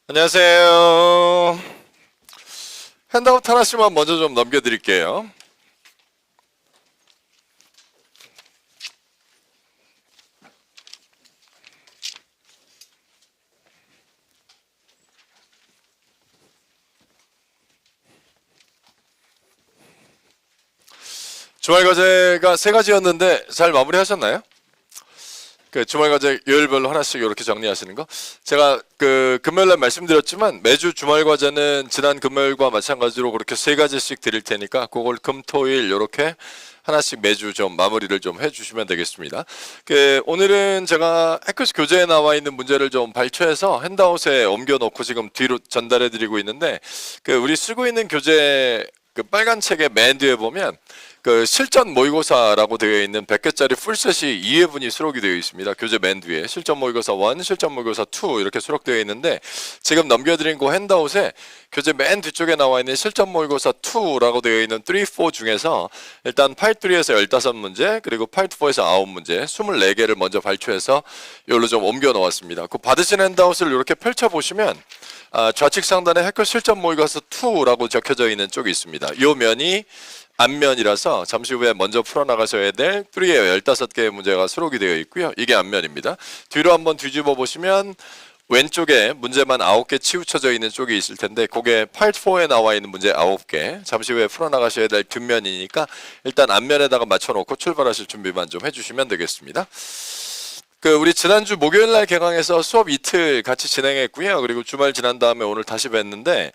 안녕하세요. 핸드아웃 하나씩만 먼저 좀 넘겨드릴게요. 주말 과제가 세 가지였는데 잘 마무리하셨나요? 그 주말 과제 요일별로 하나씩 이렇게 정리하시는 거. 제가 그 금요일 날 말씀드렸지만 매주 주말 과제는 지난 금요일과 마찬가지로 그렇게 세 가지씩 드릴 테니까 그걸 금, 토, 일 이렇게 하나씩 매주 좀 마무리를 좀 해주시면 되겠습니다. 오늘은 제가 해커스 교재에 나와 있는 문제를 좀 발췌해서 핸드아웃에 옮겨놓고 지금 뒤로 전달해드리고 있는데 우리 쓰고 있는 교재 빨간 책의 맨 뒤에 보면 실전 모의고사라고 되어 있는 100개짜리 풀셋이 2회분이 수록이 되어 있습니다. 교재 맨 뒤에 실전 모의고사 1, 실전 모의고사 2 이렇게 수록되어 있는데 지금 넘겨드린 그 핸드아웃에 교재 맨 뒤쪽에 나와 있는 실전 모의고사 2라고 되어 있는 3, 4 중에서 일단 파트 3에서 15문제 그리고 파트 4에서 9문제 24개를 먼저 발췌해서 여기로 좀 옮겨 놓았습니다. 그 받으신 핸드아웃을 이렇게 펼쳐보시면 좌측 상단에 해커스 실전 모의고사 2라고 적혀져 있는 쪽이 있습니다. 이 면이 앞면이라서 잠시 후에 먼저 풀어나가셔야 될 3에 15개의 문제가 수록이 되어 있고요. 이게 앞면입니다. 뒤로 한번 뒤집어 보시면 왼쪽에 문제만 9개 치우쳐져 있는 쪽이 있을 텐데 그게 파트 4에 나와 있는 문제 9개 잠시 후에 풀어나가셔야 될 뒷면이니까 일단 앞면에다가 맞춰놓고 출발하실 준비만 좀 해주시면 되겠습니다. 우리 지난주 목요일 날 개강해서 수업 이틀 같이 진행했고요. 그리고 주말 지난 다음에 오늘 다시 뵀는데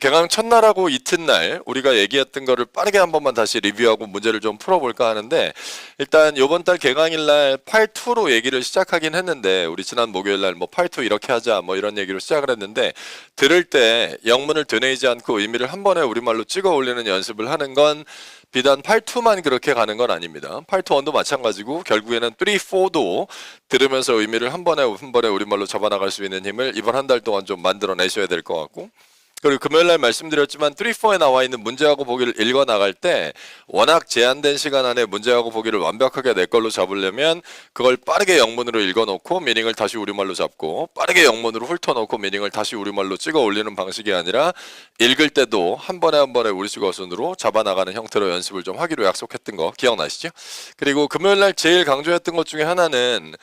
개강 첫날하고 이튿날 우리가 얘기했던 거를 빠르게 한 번만 다시 리뷰하고 문제를 좀 풀어볼까 하는데 일단 이번 달 개강일 날 파트 2로 얘기를 시작하긴 했는데 우리 지난 목요일 날 뭐 파트 2 이렇게 하자 뭐 이런 얘기로 시작을 했는데 들을 때 영문을 되뇌이지 않고 의미를 한 번에 우리말로 찍어 올리는 연습을 하는 건 비단 파트 2만 그렇게 가는 건 아닙니다. 파트 1도 마찬가지고 결국에는 3, 4도 들으면서 의미를 한 번에 우리말로 잡아나갈 수 있는 힘을 이번 한 달 동안 좀 만들어내셔야 될 것 같고 그리고 금요일날 말씀드렸지만 3, 4에 나와 있는 문제하고 보기를 읽어 나갈 때 워낙 제한된 시간 안에 문제하고 보기를 완벽하게 내 걸로 잡으려면 그걸 빠르게 영문으로 읽어놓고 미닝을 다시 우리말로 잡고 빠르게 영문으로 훑어놓고 미닝을 다시 우리말로 찍어 올리는 방식이 아니라 읽을 때도 한 번에 우리식어 순으로 잡아나가는 형태로 연습을 좀 하기로 약속했던 거 기억나시죠? 그리고 금요일날 제일 강조했던 것 중에 하나는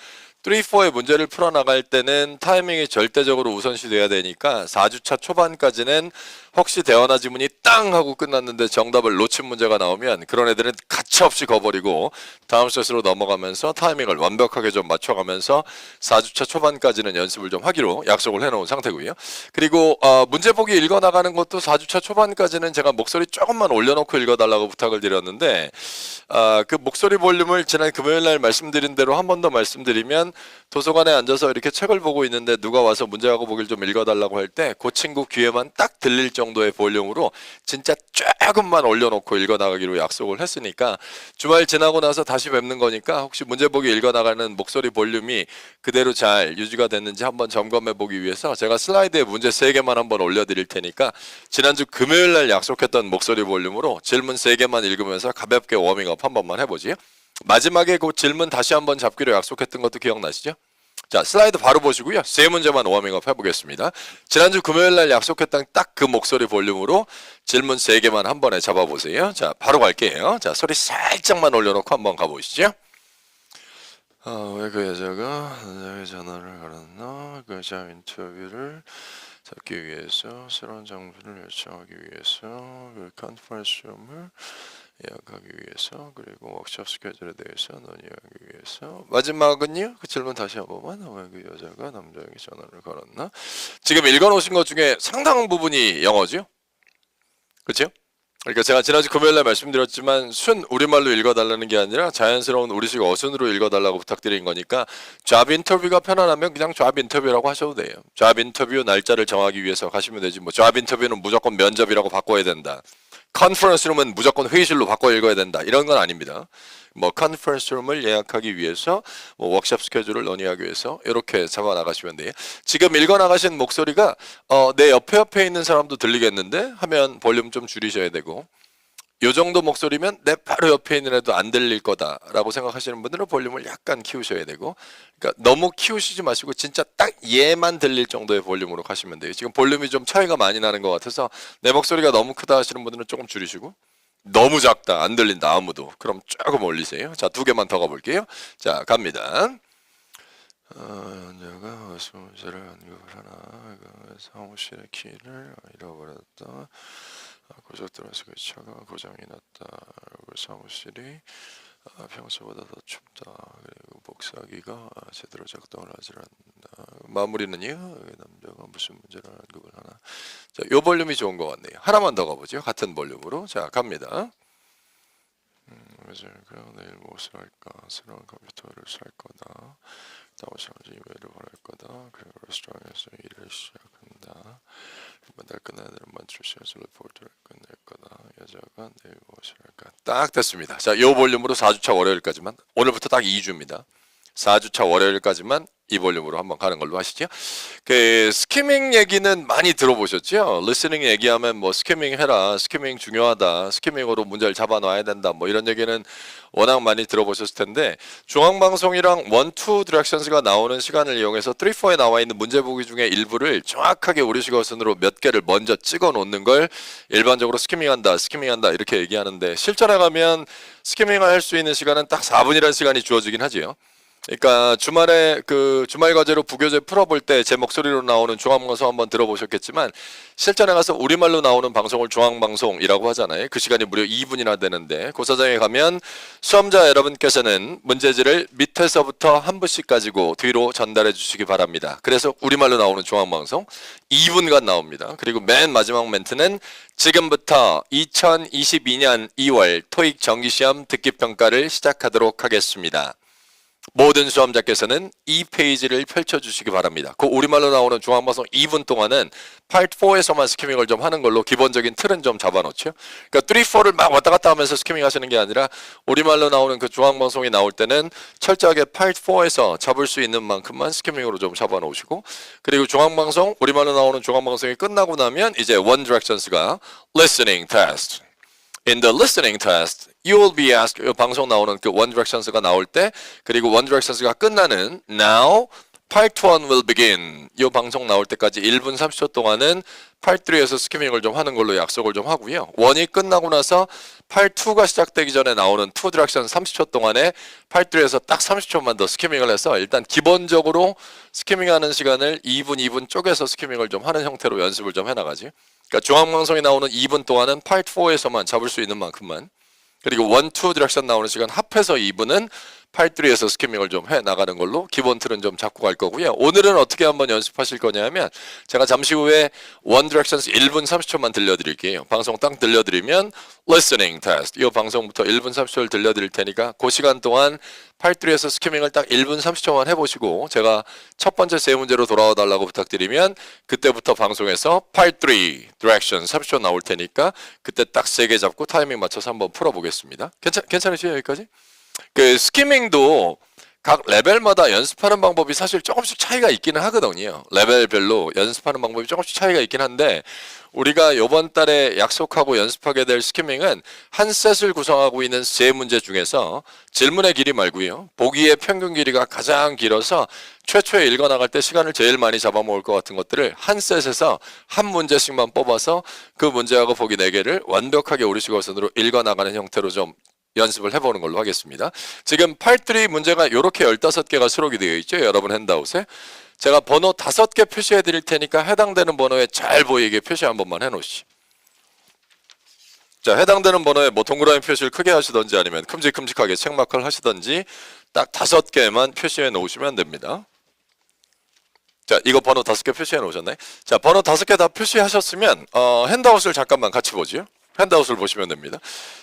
3, 4의 문제를 풀어나갈 때는 타이밍이 절대적으로 우선시 돼야 되니까 4주차 초반까지는 혹시 대화나 지문이 땅 하고 끝났는데 정답을 놓친 문제가 나오면 그런 애들은 가차없이 거버리고 다음 셋으로 넘어가면서 타이밍을 완벽하게 좀 맞춰가면서 4주차 초반까지는 연습을 좀 하기로 약속을 해놓은 상태고요. 그리고 문제 보기 읽어나가는 것도 4주차 초반까지는 제가 목소리 조금만 올려놓고 읽어달라고 부탁을 드렸는데 그 목소리 볼륨을 지난 금요일날 말씀드린 대로 한 번 더 말씀드리면 도서관에 앉아서 이렇게 책을 보고 있는데 누가 와서 문제하고 보기를 좀 읽어달라고 할 때 그 친구 귀에만 딱 들릴 정도의 볼륨으로 진짜 조금만 올려놓고 읽어나가기로 약속을 했으니까 주말 지나고 나서 다시 뵙는 거니까 혹시 문제 보기 읽어나가는 목소리 볼륨이 그대로 잘 유지가 됐는지 한번 점검해 보기 위해서 제가 슬라이드에 문제 3개만 한번 올려드릴 테니까 지난주 금요일 날 약속했던 목소리 볼륨으로 질문 3개만 읽으면서 가볍게 워밍업 한 번만 해보지요. 마지막에 그 질문 다시 한번 잡기로 약속했던 것도 기억나시죠? 자, 슬라이드 바로 보시고요. 3문제만 워밍업 해보겠습니다. 지난주 금요일날 약속했던 딱 그 목소리 볼륨으로 질문 3개만 한 번에 잡아보세요. 자, 바로 갈게요. 자, 소리 살짝만 올려놓고 한번 가보시죠. 왜 그 여자가 남자에게 전화를 걸었나? 그 여자 인터뷰를 잡기 위해서 새로운 장소를 요청하기 위해서 그 컨퍼런스룸을 예약하기 위해서 그리고 워크숍 스케줄에 대해서 논의하기 위해서 마지막은요? 그 질문 다시 한 번만. 왜 그 여자가 남자에게 전화를 걸었나? 지금 읽어놓으신 것 중에 상당 부분이 영어죠? 그렇죠? 그러니까 제가 지난주 금요일날 말씀드렸지만 순 우리말로 읽어달라는 게 아니라 자연스러운 우리식 어순으로 읽어달라고 부탁드린 거니까 잡 인터뷰가 편안하면 그냥 잡 인터뷰라고 하셔도 돼요. 잡 인터뷰 날짜를 정하기 위해서 가시면 되지 뭐 잡 인터뷰는 무조건 면접이라고 바꿔야 된다. 컨퍼런스룸은 무조건 회의실로 바꿔 읽어야 된다. 이런 건 아닙니다. 뭐 컨퍼런스룸을 예약하기 위해서 뭐 워크숍 스케줄을 논의하기 위해서 이렇게 잡아 나가시면 돼요. 지금 읽어 나가신 목소리가 내 옆에 있는 사람도 들리겠는데 하면 볼륨 좀 줄이셔야 되고 요 정도 목소리면 내 바로 옆에 있는 애도 안 들릴 거다라고 생각하시는 분들은 볼륨을 약간 키우셔야 되고, 그러니까 너무 키우시지 마시고 진짜 딱 얘만 들릴 정도의 볼륨으로 가시면 돼요. 지금 볼륨이 좀 차이가 많이 나는 것 같아서 내 목소리가 너무 크다 하시는 분들은 조금 줄이시고, 너무 작다 안 들린다 아무도, 그럼 조금 올리세요. 자, 2개만 더 가볼게요. 자, 갑니다. 내가 사무실을 안경을 하나 사무실의 키를 잃어버렸다. 고속도로에서 그 차가 고장이 났다. 그리고 사무실이 평소보다 더 춥다. 그리고 복사기가 제대로 작동을 하지 않는다. 마무리는요. 남자가 무슨 문제를 언급을 하나. 자, 요 볼륨이 좋은 것 같네요. 하나만 더 가보죠. 같은 볼륨으로. 자, 갑니다. 그래서 내일 무엇을 할까? 새로운 컴퓨터를 살 거다. 다음에 이메일을 보낼 거다. 그리고 레스토랑에서 일을 시작한다. 매달 끝나는 만트루시에서 리포트를 끝낼 거다. 여자가 내일 무엇을 할까? 딱 됐습니다. 자, 요 볼륨으로 4주차 월요일까지만, 오늘부터 딱 2주입니다. 4주차 월요일까지만 이 볼륨으로 한번 가는 걸로 하시죠. 그 스키밍 얘기는 많이 들어보셨죠? 리스닝 얘기하면 뭐 스키밍 해라, 스키밍 중요하다, 스키밍으로 문제를 잡아놔야 된다, 뭐 이런 얘기는 워낙 많이 들어보셨을 텐데, 중앙방송이랑 1, 2 디렉션스가 나오는 시간을 이용해서 3, 4에 나와 있는 문제 보기 중에 일부를 정확하게 우리식어 순으로 몇 개를 먼저 찍어 놓는 걸 일반적으로 스키밍한다, 스키밍한다 이렇게 얘기하는데, 실전에 가면 스키밍을 할 수 있는 시간은 딱 4분이라는 시간이 주어지긴 하지요. 그러니까 주말에 그 주말 과제로 부교재 풀어볼 때 제 목소리로 나오는 중앙방송 한번 들어보셨겠지만, 실전에 가서 우리말로 나오는 방송을 중앙방송이라고 하잖아요. 그 시간이 무려 2분이나 되는데, 고사장에 가면 수험자 여러분께서는 문제지를 밑에서부터 한 부씩 가지고 뒤로 전달해 주시기 바랍니다. 그래서 우리말로 나오는 중앙방송 2분간 나옵니다. 그리고 맨 마지막 멘트는 지금부터 2022년 2월 토익 정기시험 듣기평가를 시작하도록 하겠습니다. 모든 수험자께서는 이 페이지를 펼쳐주시기 바랍니다. 그 우리말로 나오는 중앙방송 2분 동안은 파트 4에서만 스키밍을 좀 하는 걸로 기본적인 틀은 좀 잡아놓죠. 그러니까 3, 4를 막 왔다 갔다 하면서 스키밍 하시는 게 아니라, 우리말로 나오는 그 중앙방송이 나올 때는 철저하게 파트 4에서 잡을 수 있는 만큼만 스키밍으로 좀 잡아놓으시고, 그리고 중앙방송, 우리말로 나오는 중앙방송이 끝나고 나면 이제 One Directions가 listening test. In the listening test, you will be asked, 방송 나오는 그 One Directions가 나올 때, 그리고 One Directions가 끝나는 Now, Part 1 will begin. 이 방송 나올 때까지 1분 30초 동안은 Part 3에서 스키밍을 좀 하는 걸로 약속을 좀 하고요. 1이 끝나고 나서 Part 2가 시작되기 전에 나오는 Two Direction 30초 동안에 Part 3에서 딱 30초만 더 스키밍을 해서, 일단 기본적으로 스키밍하는 시간을 2분, 2분 쪼개서 스키밍을 좀 하는 형태로 연습을 좀 해나가지. 그러니까 중앙방송이 나오는 2분 동안은 파트 4에서만 잡을 수 있는 만큼만, 그리고 1, 2 디렉션 나오는 시간 합해서 2분은 파트 3에서 스키밍을 좀 해나가는 걸로 기본 틀은 좀 잡고 갈 거고요. 오늘은 어떻게 한번 연습하실 거냐면, 제가 잠시 후에 One Directions 1분 30초만 들려드릴게요. 방송 딱 들려드리면 Listening Test, 이 방송부터 1분 30초를 들려드릴 테니까 그 시간 동안 파트 3에서 스키밍을 딱 1분 30초만 해보시고, 제가 첫 번째 세 문제로 돌아와 달라고 부탁드리면 그때부터 방송에서 파트 3 Direction 30초 나올 테니까 그때 딱 3개 잡고 타이밍 맞춰서 한번 풀어보겠습니다. 괜찮으시죠 여기까지? 그 스키밍도 각 레벨마다 연습하는 방법이 사실 조금씩 차이가 있기는 하거든요. 레벨별로 연습하는 방법이 조금씩 차이가 있긴 한데, 우리가 이번 달에 약속하고 연습하게 될 스키밍은 한 셋을 구성하고 있는 세 문제 중에서 질문의 길이 말고요, 보기의 평균 길이가 가장 길어서 최초에 읽어나갈 때 시간을 제일 많이 잡아먹을 것 같은 것들을 한 셋에서 한 문제씩만 뽑아서 그 문제하고 보기 4개를 완벽하게 우리식어 순으로 읽어나가는 형태로 좀 연습을 해보는 걸로 하겠습니다. 지금 파트 3 문제가 이렇게 15개가 수록이 되어 있죠. 여러분 핸드아웃에. 제가 번호 5개 표시해 드릴 테니까 해당되는 번호에 잘 보이게 표시 한 번만 해놓으시. 자, 해당되는 번호에 뭐 동그라미 표시를 크게 하시던지 아니면 큼직큼직하게 책마크를 하시던지 딱 5개만 표시해 놓으시면 됩니다. 자, 이거 번호 5개 표시해 놓으셨나요? 자, 번호 5개 다 표시하셨으면 핸드아웃을 잠깐만 같이 보죠. 핸드아웃을 보시면 됩니다.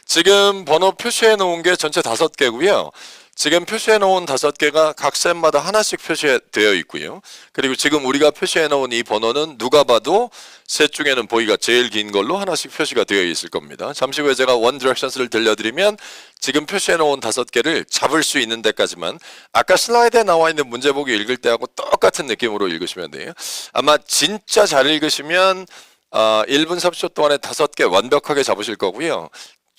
지금 번호 표시해 놓은 게 전체 5개고요. 지금 표시해 놓은 5개가 각 셋마다 하나씩 표시되어 있고요. 그리고 지금 우리가 표시해 놓은 이 번호는 누가 봐도 셋 중에는 보기가 제일 긴 걸로 하나씩 표시가 되어 있을 겁니다. 잠시 후에 제가 One Directions를 들려드리면 지금 표시해 놓은 5개를 잡을 수 있는 데까지만, 아까 슬라이드에 나와 있는 문제 보기 읽을 때하고 똑같은 느낌으로 읽으시면 돼요. 아마 진짜 잘 읽으시면 1분 30초 동안에 5개 완벽하게 잡으실 거고요.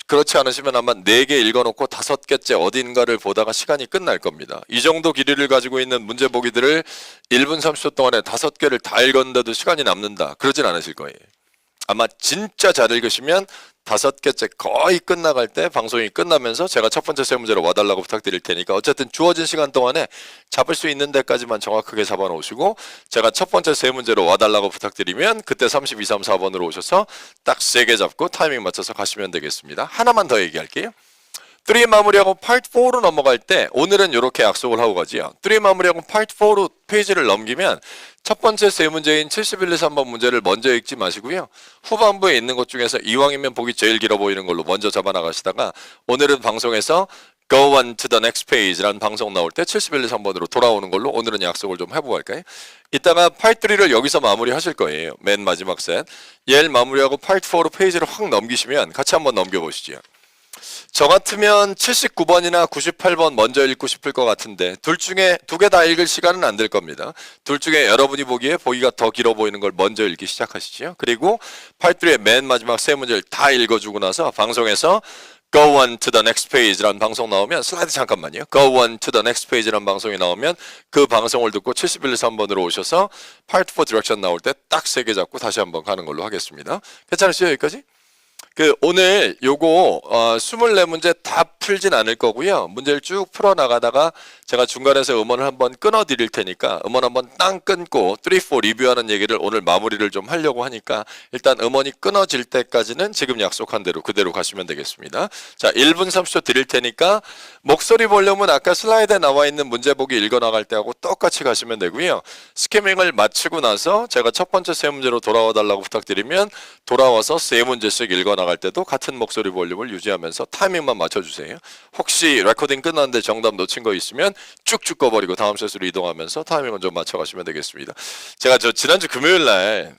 그렇지 않으시면 아마 4개 읽어놓고 5개째 어딘가를 보다가 시간이 끝날 겁니다. 이 정도 길이를 가지고 있는 문제 보기들을 1분 30초 동안에 5개를 다 읽었는데도 시간이 남는다. 그러진 않으실 거예요. 아마 진짜 잘 읽으시면 5개째 거의 끝나갈 때 방송이 끝나면서 제가 첫 번째 세 문제로 와달라고 부탁드릴 테니까 어쨌든 주어진 시간 동안에 잡을 수 있는 데까지만 정확하게 잡아 놓으시고 제가 첫 번째 세 문제로 와달라고 부탁드리면 그때 32, 3, 4번으로 오셔서 딱 3개 잡고 타이밍 맞춰서 가시면 되겠습니다. 하나만 더 얘기할게요. 3 마무리하고 파트 4로 넘어갈 때 오늘은 이렇게 약속을 하고 가지요. 3 마무리하고 파트 4로 페이지를 넘기면 첫 번째 세 문제인 71, 2, 3번 문제를 먼저 읽지 마시고요. 후반부에 있는 것 중에서 이왕이면 보기 제일 길어 보이는 걸로 먼저 잡아 나가시다가 오늘은 방송에서 Go on to the next page라는 방송 나올 때 71, 2, 3번으로 돌아오는 걸로 오늘은 약속을 좀 해보고 갈까요? 이따가 파트 3를 여기서 마무리 하실 거예요. 맨 마지막 셋. 얘를 마무리하고 파트 4로 페이지를 확 넘기시면 같이 한번 넘겨보시죠. 저 같으면 79번이나 98번 먼저 읽고 싶을 것 같은데 둘 중에 2개 다 읽을 시간은 안 될 겁니다. 둘 중에 여러분이 보기에 보기가 더 길어 보이는 걸 먼저 읽기 시작하시죠. 그리고 파트3의 맨 마지막 세 문제를 다 읽어주고 나서 방송에서 Go on to the next page라는 방송 나오면 슬라이드 잠깐만요. Go on to the next page라는 방송이 나오면 그 방송을 듣고 71, 3번으로 오셔서 파트 4 디렉션 나올 때 딱 3개 잡고 다시 한번 가는 걸로 하겠습니다. 괜찮으시죠? 여기까지? 오늘 요거 24문제 다 풀진 않을 거고요. 문제를 쭉 풀어나가다가 제가 중간에서 음원을 한번 끊어드릴 테니까 음원 한번 땅 끊고 3, 4 리뷰하는 얘기를 오늘 마무리를 좀 하려고 하니까 일단 음원이 끊어질 때까지는 지금 약속한 대로 그대로 가시면 되겠습니다. 자, 1분 30초 드릴 테니까 목소리 볼륨은 아까 슬라이드에 나와 있는 문제 보기 읽어나갈 때하고 똑같이 가시면 되고요. 스캐밍을 마치고 나서 제가 첫 번째 세 문제로 돌아와 달라고 부탁드리면 돌아와서 세 문제씩 읽어나갈 때도 같은 목소리 볼륨을 유지하면서 타이밍만 맞춰주세요. 혹시 레코딩 끝났는데 정답 놓친 거 있으면 쭉쭉 꺼버리고 다음 셋으로 이동하면서 타이밍은 좀 맞춰가시면 되겠습니다. 제가 지난주 금요일 날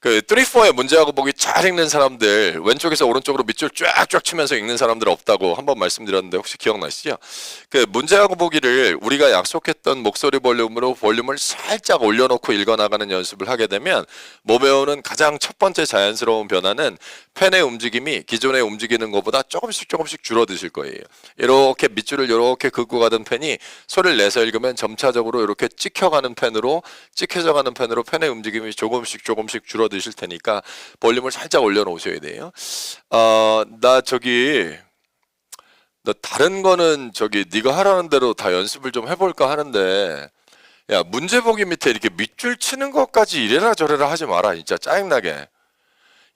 3, 4의 문제하고 보기 잘 읽는 사람들 왼쪽에서 오른쪽으로 밑줄 쫙쫙 치면서 읽는 사람들 없다고 한번 말씀드렸는데 혹시 기억나시죠? 문제하고 보기를 우리가 약속했던 목소리 볼륨으로 볼륨을 살짝 올려놓고 읽어나가는 연습을 하게 되면 몸에 오는 가장 첫 번째 자연스러운 변화는 펜의 움직임이 기존에 움직이는 것보다 조금씩 줄어드실 거예요. 이렇게 밑줄을 이렇게 긋고 가던 펜이 소리를 내서 읽으면 점차적으로 이렇게 찍혀져가는 펜으로 펜의 움직임이 조금씩 줄어드실 테니까 볼륨을 살짝 올려놓으셔야 돼요. 나 다른 거는 네가 하라는 대로 다 연습을 좀 해볼까 하는데 야, 문제 보기 밑에 이렇게 밑줄 치는 것까지 이래라 저래라 하지 마라. 진짜 짜증나게.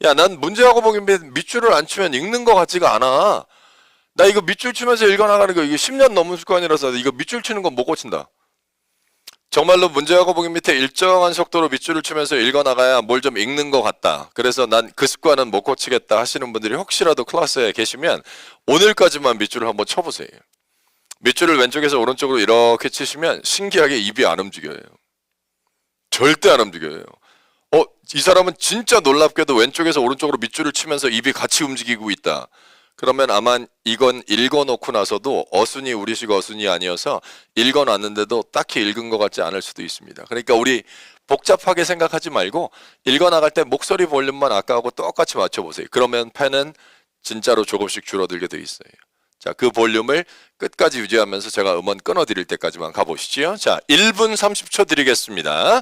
야, 난 문제하고 보기 밑줄을 안 치면 읽는 것 같지가 않아. 나 이거 밑줄 치면서 읽어나가는 거 이게 10년 넘은 습관이라서 이거 밑줄 치는 건 못 고친다. 정말로 문제하고 보기 밑에 일정한 속도로 밑줄을 치면서 읽어나가야 뭘 좀 읽는 것 같다. 그래서 난 그 습관은 못 고치겠다 하시는 분들이 혹시라도 클래스에 계시면 오늘까지만 밑줄을 한번 쳐보세요. 밑줄을 왼쪽에서 오른쪽으로 이렇게 치시면 신기하게 입이 안 움직여요. 절대 안 움직여요. 이 사람은 진짜 놀랍게도 왼쪽에서 오른쪽으로 밑줄을 치면서 입이 같이 움직이고 있다. 그러면 아마 이건 읽어놓고 나서도 어순이 우리식 어순이 아니어서 읽어놨는데도 딱히 읽은 것 같지 않을 수도 있습니다. 그러니까 우리 복잡하게 생각하지 말고 읽어나갈 때 목소리 볼륨만 아까하고 똑같이 맞춰보세요. 그러면 펜은 진짜로 조금씩 줄어들게 돼 있어요. 자, 그 볼륨을 끝까지 유지하면서 제가 음원 끊어드릴 때까지만 가보시죠. 자, 1분 30초 드리겠습니다.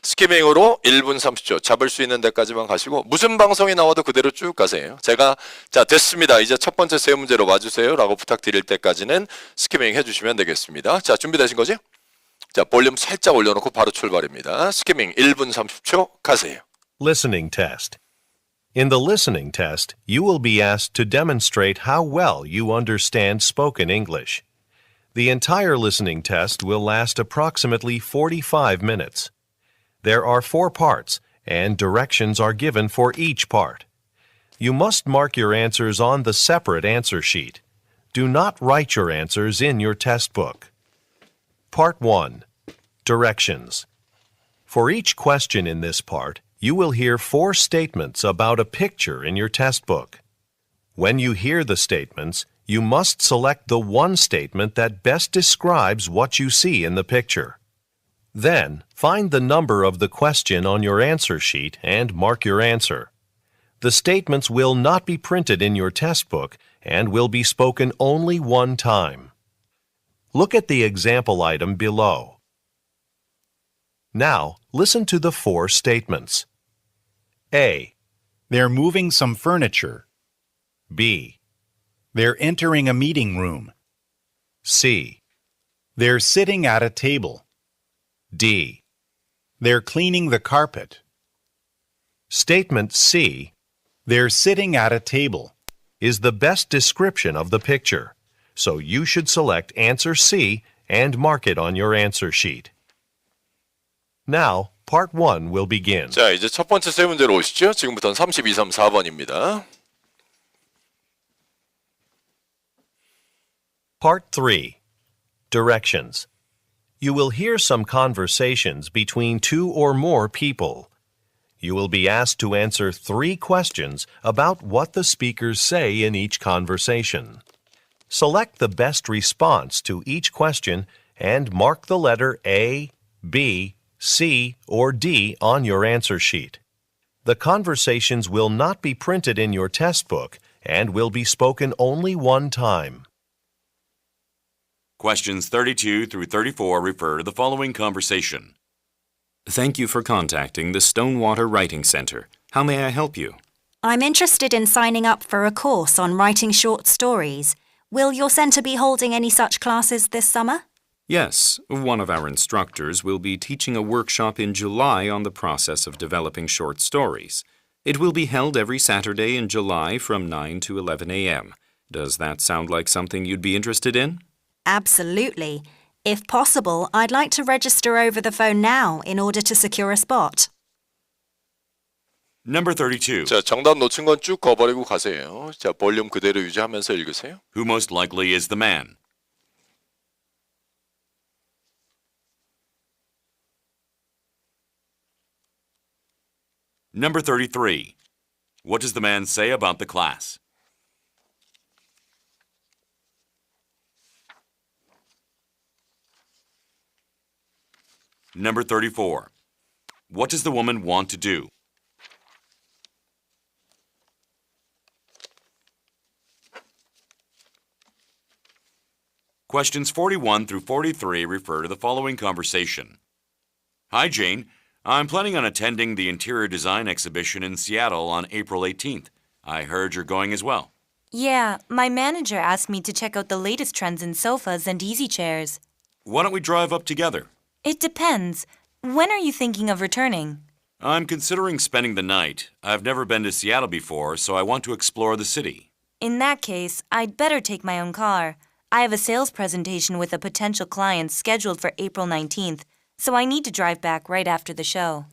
스키밍으로 1분 30초 잡을 수 있는 데까지만 가시고 무슨 방송이 나와도 그대로 쭉 가세요. 제가 자 됐습니다. 이제 첫 번째 세 문제로 와주세요 라고 부탁드릴 때까지는 스키밍 해주시면 되겠습니다. 자, 준비되신 거죠? 자, 볼륨 살짝 올려놓고 바로 출발입니다. 스키밍 1분 30초 가세요. Listening test. In the listening test, you will be asked to demonstrate how well you understand spoken English. The entire listening test will last approximately 45 minutes. There are 4 parts, and directions are given for each part. You must mark your answers on the separate answer sheet. Do not write your answers in your test book. Part 1. Directions. For each question in this part, you will hear 4 statements about a picture in your test book. When you hear the statements, you must select the one statement that best describes what you see in the picture. Then, find the number of the question on your answer sheet and mark your answer. The statements will not be printed in your test book and will be spoken only one time. Look at the example item below. Now, listen to the four statements. A. They're moving some furniture. B. They're entering a meeting room. C. They're sitting at a table. D. They're cleaning the carpet. Statement C They're sitting at a table. is the best description of the picture, so you should select answer C and mark it on your answer sheet. Now, part 1 will begin. 자, 이제 첫 번째 세 문제로 오시죠. 지금부터는 32, 3, 4번입니다. Part 3. Directions. You will hear some conversations between two or more people. You will be asked to answer 3 questions about what the speakers say in each conversation. Select the best response to each question and mark the letter A, B, C, or D on your answer sheet. The conversations will not be printed in your test book and will be spoken only one time. Questions 32 through 34 refer to the following conversation. Thank you for contacting the Stonewater Writing Center. How may I help you? I'm interested in signing up for a course on writing short stories. Will your center be holding any such classes this summer? Yes, one of our instructors will be teaching a workshop in July on the process of developing short stories. It will be held every Saturday in July from 9 to 11 a.m. Does that sound like something you'd be interested in? Absolutely. If possible, I'd like to register over the phone now in order to secure a spot. Number 32. 자, 정답 놓친 건 쭉 거버리고 가세요. 자, 볼륨 그대로 유지하면서 읽으세요. Who most likely is the man? Number 33. What does the man say about the class? Number 34. What does the woman want to do? Questions 41 through 43 refer to the following conversation. Hi, Jane. I'm planning on attending the Interior Design Exhibition in Seattle on April 18th. I heard you're going as well. Yeah, my manager asked me to check out the latest trends in sofas and easy chairs. Why don't we drive up together? It depends. When are you thinking of returning? I'm considering spending the night. I've never been to Seattle before, so I want to explore the city. In that case, I'd better take my own car. I have a sales presentation with a potential client scheduled for April 19th, so I need to drive back right after the show.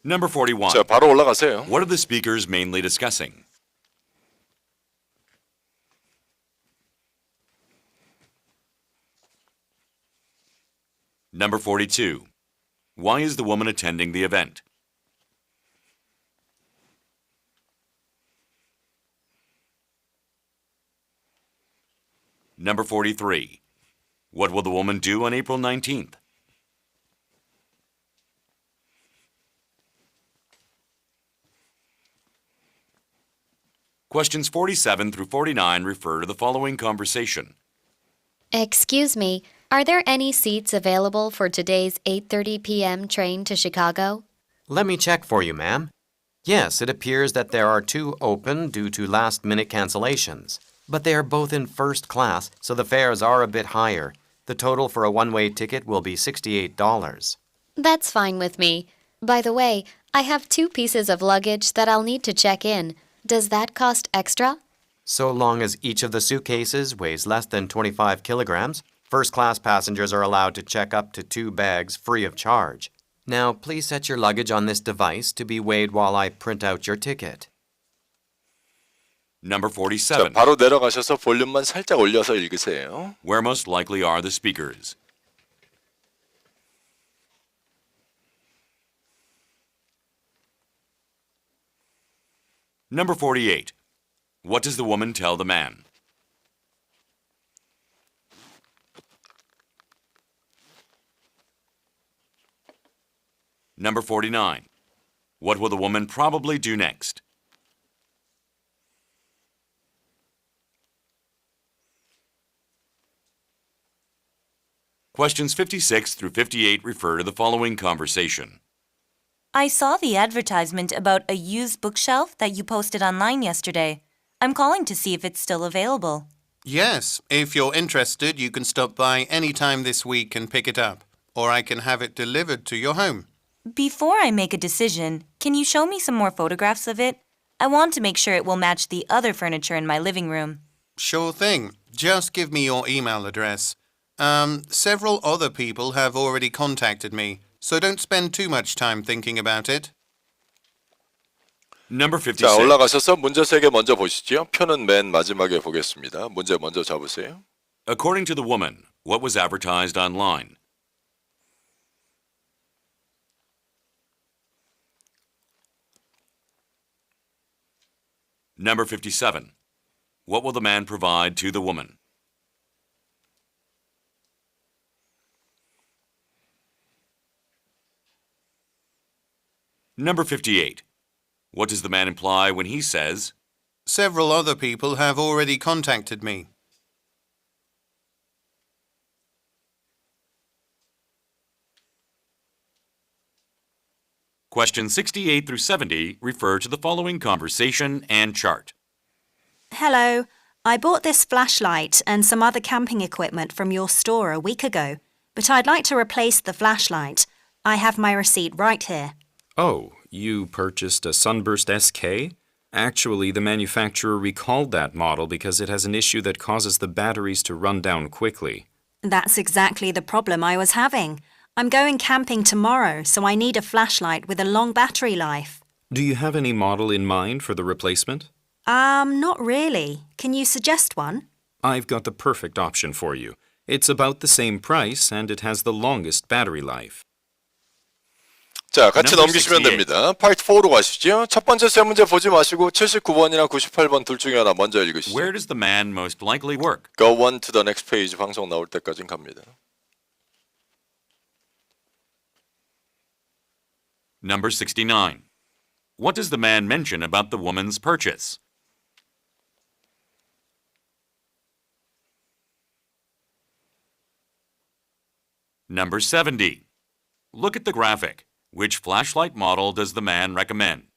Number 41. 자, 바로 올라가세요. What are the speakers mainly discussing? Number 42. Why is the woman attending the event? Number 43. What will the woman do on April 19th? Questions 47 through 49 refer to the following conversation. Excuse me, are there any seats available for today's 8:30 p.m. train to Chicago? Let me check for you, ma'am. Yes, it appears that there are 2 open due to last-minute cancellations. But they are both in first class, so the fares are a bit higher. The total for a one-way ticket will be $68. That's fine with me. By the way, I have 2 pieces of luggage that I'll need to check in. Does that cost extra? So long as each of the suitcases weighs less than 25 kilograms, first-class passengers are allowed to check up to 2 bags free of charge. Now, please set your luggage on this device to be weighed while I print out your ticket. Number 자, 47. 바로 내려가셔서 볼륨만 살짝 올려서 읽으세요. Where most likely are the speakers? Number 48. What does the woman tell the man? Number 49. What will the woman probably do next? Questions 56 through 58 refer to the following conversation. I saw the advertisement about a used bookshelf that you posted online yesterday. I'm calling to see if it's still available. Yes, if you're interested, you can stop by any time this week and pick it up, or I can have it delivered to your home. Before I make a decision, can you show me some more photographs of it? I want to make sure it will match the other furniture in my living room. Sure thing. Just give me your email address. Several other people have already contacted me, so don't spend too much time thinking about it. Number 자, 56. 올라가셔서 문제 3개 먼저 보시죠. 표는 맨 마지막에 보겠습니다. 문제 먼저 잡으세요. According to the woman, what was advertised online? Number 57. What will the man provide to the woman? Number 58. What does the man imply when he says, Several other people have already contacted me. Questions 68 through 70 refer to the following conversation and chart. Hello. I bought this flashlight and some other camping equipment from your store a week ago, but I'd like to replace the flashlight. I have my receipt right here. Oh, you purchased a Sunburst SK? Actually, the manufacturer recalled that model because it has an issue that causes the batteries to run down quickly. That's exactly the problem I was having. I'm going camping tomorrow, so I need a flashlight with a long battery life. Do you have any model in mind for the replacement? Not really. Can you suggest one? I've got the perfect option for you. It's about the same price and it has the longest battery life. 자, 같이 Number 넘기시면 68. 됩니다. 파트 4로 가시죠. 첫 번째 세 문제 보지 마시고 79번이나 98번 둘 중에 하나 먼저 읽으시죠. Where does the man most likely work? Go on to the next page 방송 나올 때까지 갑니다. Number 69. What does the man mention about the woman's purchase? Number 70. Look at the graphic. Which flashlight model does the man recommend?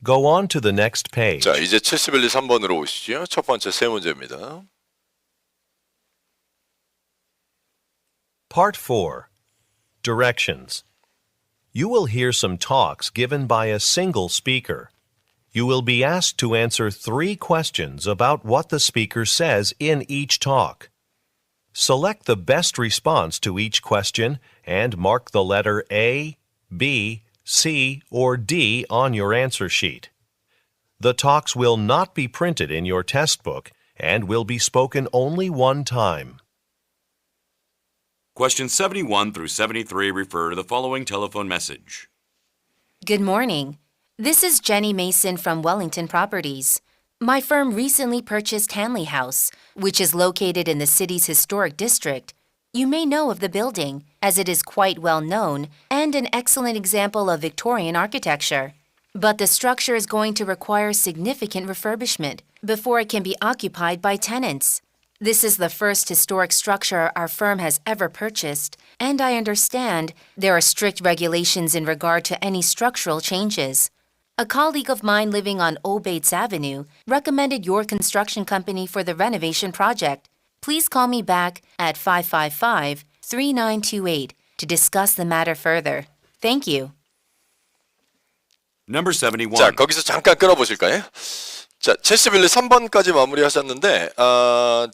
Go on to the next page. 자, 이제 71, 3번으로 오시죠. 첫 번째 세 문제입니다. Part 4. Directions. You will hear some talks given by a single speaker. You will be asked to answer 3 questions about what the speaker says in each talk. Select the best response to each question and mark the letter A, B, C, or D on your answer sheet. The talks will not be printed in your test book and will be spoken only one time. Questions 71 through 73 refer to the following telephone message. Good morning. This is Jenny Mason from Wellington Properties. My firm recently purchased Hanley House, which is located in the city's historic district. You may know of the building, as it is quite well known and an excellent example of Victorian architecture. But the structure is going to require significant refurbishment before it can be occupied by tenants. This is the first historic structure our firm has ever purchased, and I understand there are strict regulations in regard to any structural changes. A colleague of mine living on Old Bates Avenue recommended your construction company for the renovation project. Please call me back at 555-3928 to discuss the matter further. Thank you. Number 71. 자, 거기서 잠깐 끊어보실까요? 자, 71, 3번까지 마무리하셨는데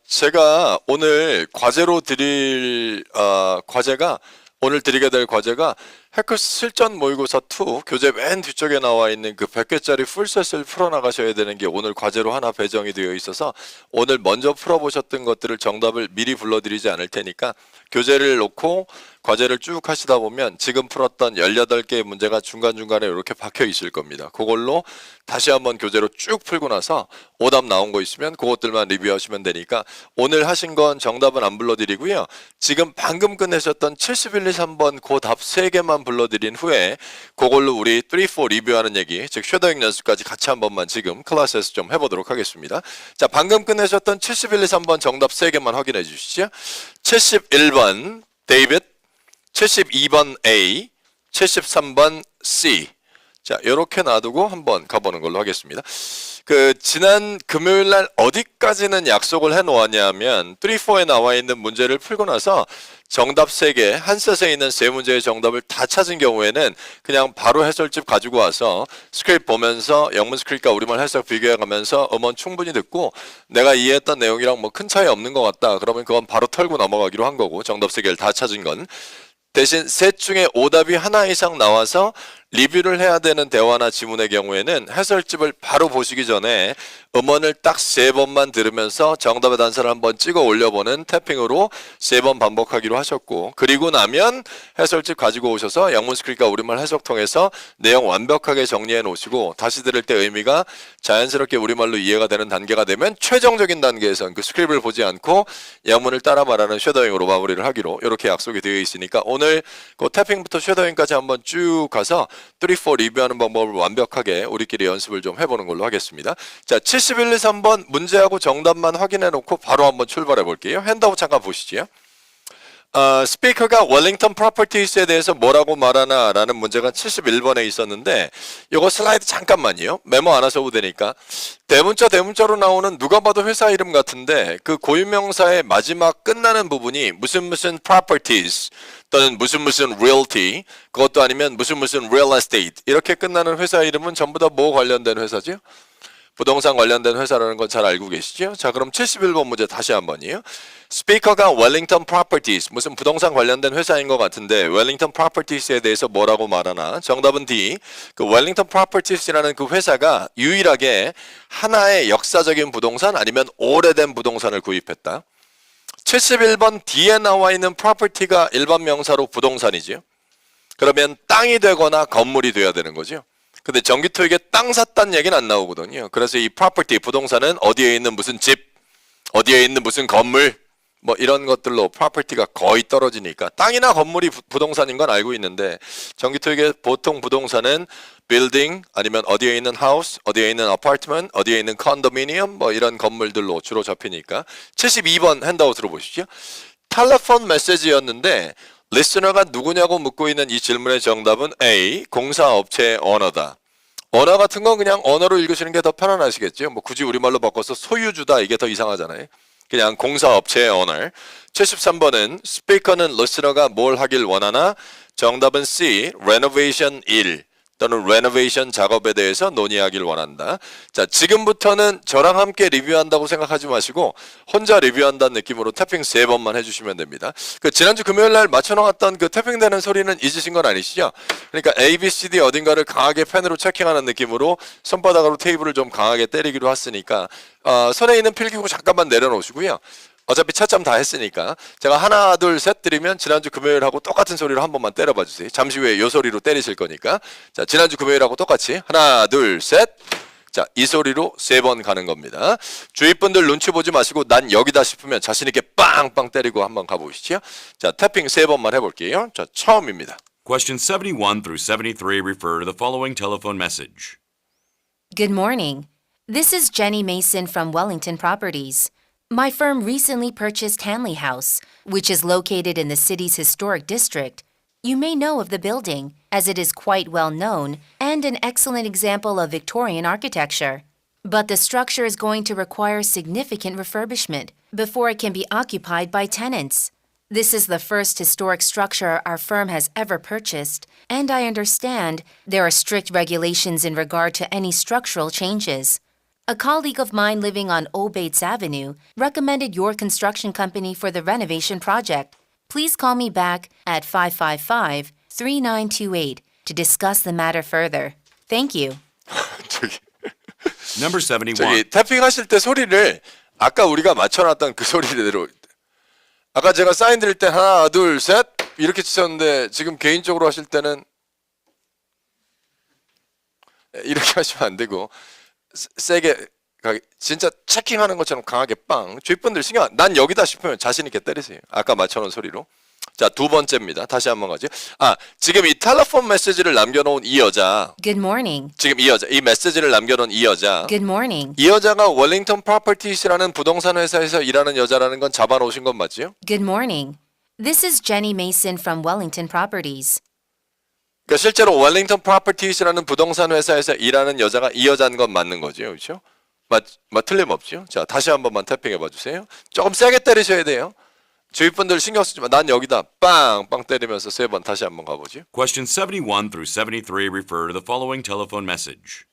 제가 오늘 과제로 드릴 오늘 드리게 될 과제가 해커스 실전 모의고사 2 교재 맨 뒤쪽에 나와 있는 그 100개짜리 풀셋을 풀어나가셔야 되는 게 오늘 과제로 하나 배정이 되어 있어서 오늘 먼저 풀어보셨던 것들을 정답을 미리 불러드리지 않을 테니까 교재를 놓고 과제를 쭉 하시다 보면 지금 풀었던 18개의 문제가 중간중간에 이렇게 박혀 있을 겁니다. 그걸로 다시 한번 교재로 쭉 풀고 나서 오답 나온 거 있으면 그것들만 리뷰하시면 되니까 오늘 하신 건 정답은 안 불러드리고요. 지금 방금 끝내셨던 71, 2, 3번 그 답 3개만 불러드린 후에 그걸로 우리 3, 4 리뷰하는 얘기, 즉 쉐도잉 연습까지 같이 한 번만 지금 클래스에서 좀 해보도록 하겠습니다. 자, 방금 끝내셨던 71, 2, 3번 정답 3개만 확인해 주시죠. 71번 데이빗, 72번 A, 73번 C. 자, 요렇게 놔두고 한번 가보는 걸로 하겠습니다. 지난 금요일 날 어디까지는 약속을 해 놓았냐면 3, 4에 나와 있는 문제를 풀고 나서 정답 3개, 한 셋에 있는 3문제의 정답을 다 찾은 경우에는 그냥 바로 해설집 가지고 와서 스크립트 보면서 영문 스크립트과 우리말 해석 비교해 가면서 음원 충분히 듣고 내가 이해했던 내용이랑 뭐 큰 차이 없는 것 같다. 그러면 그건 바로 털고 넘어가기로 한 거고 정답 3개를 다 찾은 건. 대신 셋 중에 오답이 하나 이상 나와서 리뷰를 해야 되는 대화나 지문의 경우에는 해설집을 바로 보시기 전에 음원을 딱 3번만 들으면서 정답의 단서를 한번 찍어 올려보는 태핑으로 3번 반복하기로 하셨고, 그리고 나면 해설집 가지고 오셔서 영문 스크립트과 우리말 해석 통해서 내용 완벽하게 정리해 놓으시고 다시 들을 때 의미가 자연스럽게 우리말로 이해가 되는 단계가 되면 최종적인 단계에선 그 스크립트를 보지 않고 영문을 따라 말하는 쉐도잉으로 마무리를 하기로 이렇게 약속이 되어 있으니까 오늘 그 태핑부터 쉐도잉까지 한번 쭉 가서 3, 4 리뷰하는 방법을 완벽하게 우리끼리 연습을 좀 해보는 걸로 하겠습니다. 자, 71, 2, 3번 문제하고 정답만 확인해 놓고 바로 한번 출발해 볼게요. 핸드아웃 잠깐 보시죠. 스피커가 웰링턴 프로퍼티스에 대해서 뭐라고 말하나 라는 문제가 71번에 있었는데 이거 슬라이드 잠깐만요. 메모 안 하셔도 되니까. 대문자로 나오는 누가 봐도 회사 이름 같은데 그 고유명사의 마지막 끝나는 부분이 무슨 properties 또는 무슨 realty, 그것도 아니면 무슨 real estate 이렇게 끝나는 회사 이름은 전부 다 뭐 관련된 회사죠? 부동산 관련된 회사라는 건 잘 알고 계시죠? 자, 그럼 71번 문제 다시 한번이요. 스피커가 웰링턴 프로퍼티스, 무슨 부동산 관련된 회사인 것 같은데 웰링턴 프로퍼티스에 대해서 뭐라고 말하나? 정답은 D. 그 웰링턴 프로퍼티스라는 그 회사가 유일하게 하나의 역사적인 부동산 아니면 오래된 부동산을 구입했다. 71번 D에 나와 있는 프로퍼티가 일반 명사로 부동산이죠. 그러면 땅이 되거나 건물이 돼야 되는 거죠. 근데 정기토익에 땅 샀다는 얘기는 안 나오거든요. 그래서 이 property, 부동산은 어디에 있는 무슨 집, 어디에 있는 무슨 건물, 뭐 이런 것들로 property가 거의 떨어지니까 땅이나 건물이 부동산인 건 알고 있는데 정기토익에 보통 부동산은 building 아니면 어디에 있는 house, 어디에 있는 apartment, 어디에 있는 condominium 뭐 이런 건물들로 주로 잡히니까 72번 핸드아웃으로 보시죠. 텔레폰 메시지였는데 리스너가 누구냐고 묻고 있는 이 질문의 정답은 A. 공사업체의 언어다. 언어 같은 건 그냥 언어로 읽으시는 게 더 편안하시겠죠. 뭐 굳이 우리말로 바꿔서 소유주다 이게 더 이상하잖아요. 그냥 공사업체의 언어. 73번은 스피커는 리스너가 뭘 하길 원하나? 정답은 C. renovation 일 또는 renovation 작업에 대해서 논의하길 원한다. 자, 지금부터는 저랑 함께 리뷰한다고 생각하지 마시고 혼자 리뷰한다는 느낌으로 태핑 3번만 해주시면 됩니다. 지난주 금요일 날 맞춰놓았던 그 태핑되는 소리는 잊으신 건 아니시죠? 그러니까 A, B, C, D 어딘가를 강하게 펜으로 체킹하는 느낌으로 손바닥으로 테이블을 좀 강하게 때리기로 했으니까 손에 있는 필기구 잠깐만 내려놓으시고요. 어차피 채점 다 했으니까 제가 하나 둘 셋 드리면 지난주 금요일하고 똑같은 소리로 한 번만 때려봐 주세요. 잠시 후에 요 소리로 때리실 거니까. 자, 지난주 금요일하고 똑같이 하나 둘 셋. 자, 이 소리로 3번 가는 겁니다. 주위 분들 눈치 보지 마시고 난 여기다 싶으면 자신 있게 빵빵 때리고 한번 가보시죠. 자, 태핑 3번만 해볼게요. 자, 처음입니다. Question 71 through 73 refer to the following telephone message. Good morning. This is Jenny Mason from Wellington Properties. My firm recently purchased Hanley House, which is located in the city's historic district. You may know of the building, as it is quite well known and an excellent example of Victorian architecture. But the structure is going to require significant refurbishment before it can be occupied by tenants. This is the first historic structure our firm has ever purchased, and I understand there are strict regulations in regard to any structural changes. A colleague of mine living on Old Bates Avenue recommended your construction company for the renovation project. Please call me back at 3928 to discuss the matter further. Thank you. 저기 Number 71. 저기 태핑하실 때 소리를 아까 우리가 맞춰놨던 그 소리대로 아까 제가 사인 드릴 때 하나 둘 셋 이렇게 치셨는데 지금 개인적으로 하실 때는 이렇게 하시면 안 되고 세게 진짜 체킹하는 것처럼 강하게 빵. 주위 분들 신경 난 여기다 싶으면 자신 있게 때리세요. 아까 맞춰놓은 소리로. 자, 두 번째입니다. 다시 한번 가죠. 지금 이 텔레폰 메시지를 남겨놓은 이 여자. Good morning. 지금 이 여자, 이 메시지를 남겨놓은 이 여자. Good morning. 이 여자가 웰링턴 프로퍼티스라는 부동산 회사에서 일하는 여자라는 건 잡아놓으신 건 맞지요? Good morning. This is Jenny Mason from Wellington Properties. 그러니까 실제로 웰링턴 프로퍼티스라는 부동산 회사에서 일하는 여자가 이 여자인 건 맞는 거죠, 그렇죠? 틀림없죠. 자, 다시 한 번만 태핑해 봐주세요. 조금 세게 때리셔야 돼요. 주위 분들 신경 쓰지 마. 난 여기다 빵빵 때리면서 세 번 다시 한번 가보죠. Questions 71 through 73 refer to the following telephone message.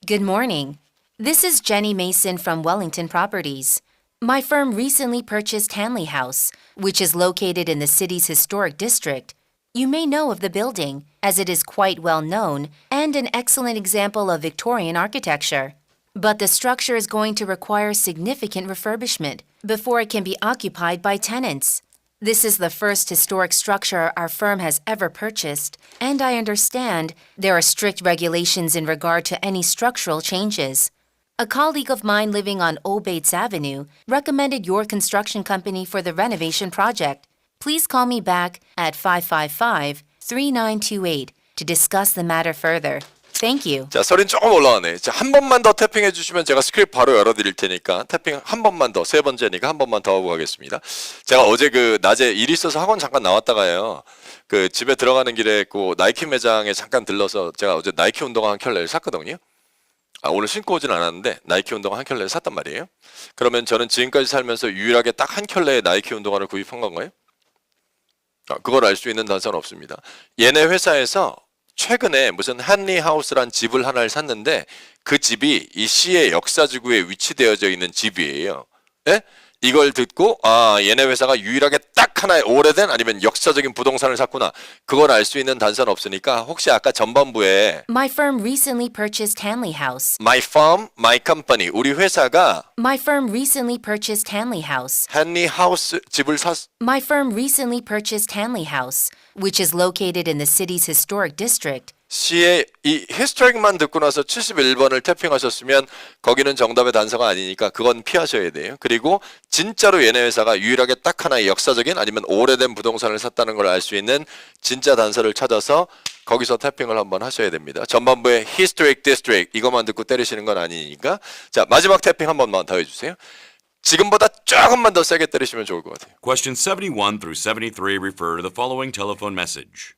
Good morning. This is Jenny Mason from Wellington Properties. My firm recently purchased Hanley House, which is located in the city's historic district. You may know of the building, as it is quite well known and an excellent example of Victorian architecture. But the structure is going to require significant refurbishment before it can be occupied by tenants. This is the first historic structure our firm has ever purchased, and I understand there are strict regulations in regard to any structural changes. A colleague of mine living on Old Bates Avenue recommended your construction company for the renovation project. Please call me back at 555-3928 to discuss the matter further. Thank you. 자, 소리는 조금 올라가네. 자, 한 번만 더 태핑해 주시면 제가 스크립트 바로 열어드릴 테니까 태핑 한 번만 더, 세 번째니까 한 번만 더 하고 가겠습니다. 제가 어제 낮에 일이 있어서 학원 잠깐 나왔다가요. 집에 들어가는 길에 나이키 매장에 잠깐 들러서 제가 어제 나이키 운동화 한 켤레를 샀거든요. 오늘 신고 오진 않았는데 나이키 운동화 한 켤레를 샀단 말이에요. 그러면 저는 지금까지 살면서 유일하게 딱 한 켤레의 나이키 운동화를 구입한 건가요? 그걸 알 수 있는 단서는 없습니다. 얘네 회사에서 최근에 무슨 한리 하우스란 집을 하나를 샀는데 그 집이 이 시의 역사지구에 위치되어져 있는 집이에요. 예? 이걸 듣고 얘네 회사가 유일하게 딱 하나의 오래된 아니면 역사적인 부동산을 샀구나. 그걸 알 수 있는 단서는 없으니까 혹시 아까 전반부에 My firm recently purchased Hanley House. My firm, my company. 우리 회사가 My firm recently purchased Hanley House. 한리 하우스 집을 My firm recently purchased Hanley House, which is located in the city's historic district. 시의 이 historic만 듣고 나서 71번을 태핑하셨으면 거기는 정답의 단서가 아니니까 그건 피하셔야 돼요. 그리고 진짜로 얘네 회사가 유일하게 딱 하나의 역사적인 아니면 오래된 부동산을 샀다는 걸 알 수 있는 진짜 단서를 찾아서 거기서 태핑을 한번 하셔야 됩니다. 전반부에 historic district 이것만 듣고 때리시는 건 아니니까. 자, 마지막 태핑 한 번만 더 해주세요. 지금보다 조금만 더 세게 때리시면 좋을 것 같아요. Questions 71 through 73 refer to the following telephone message.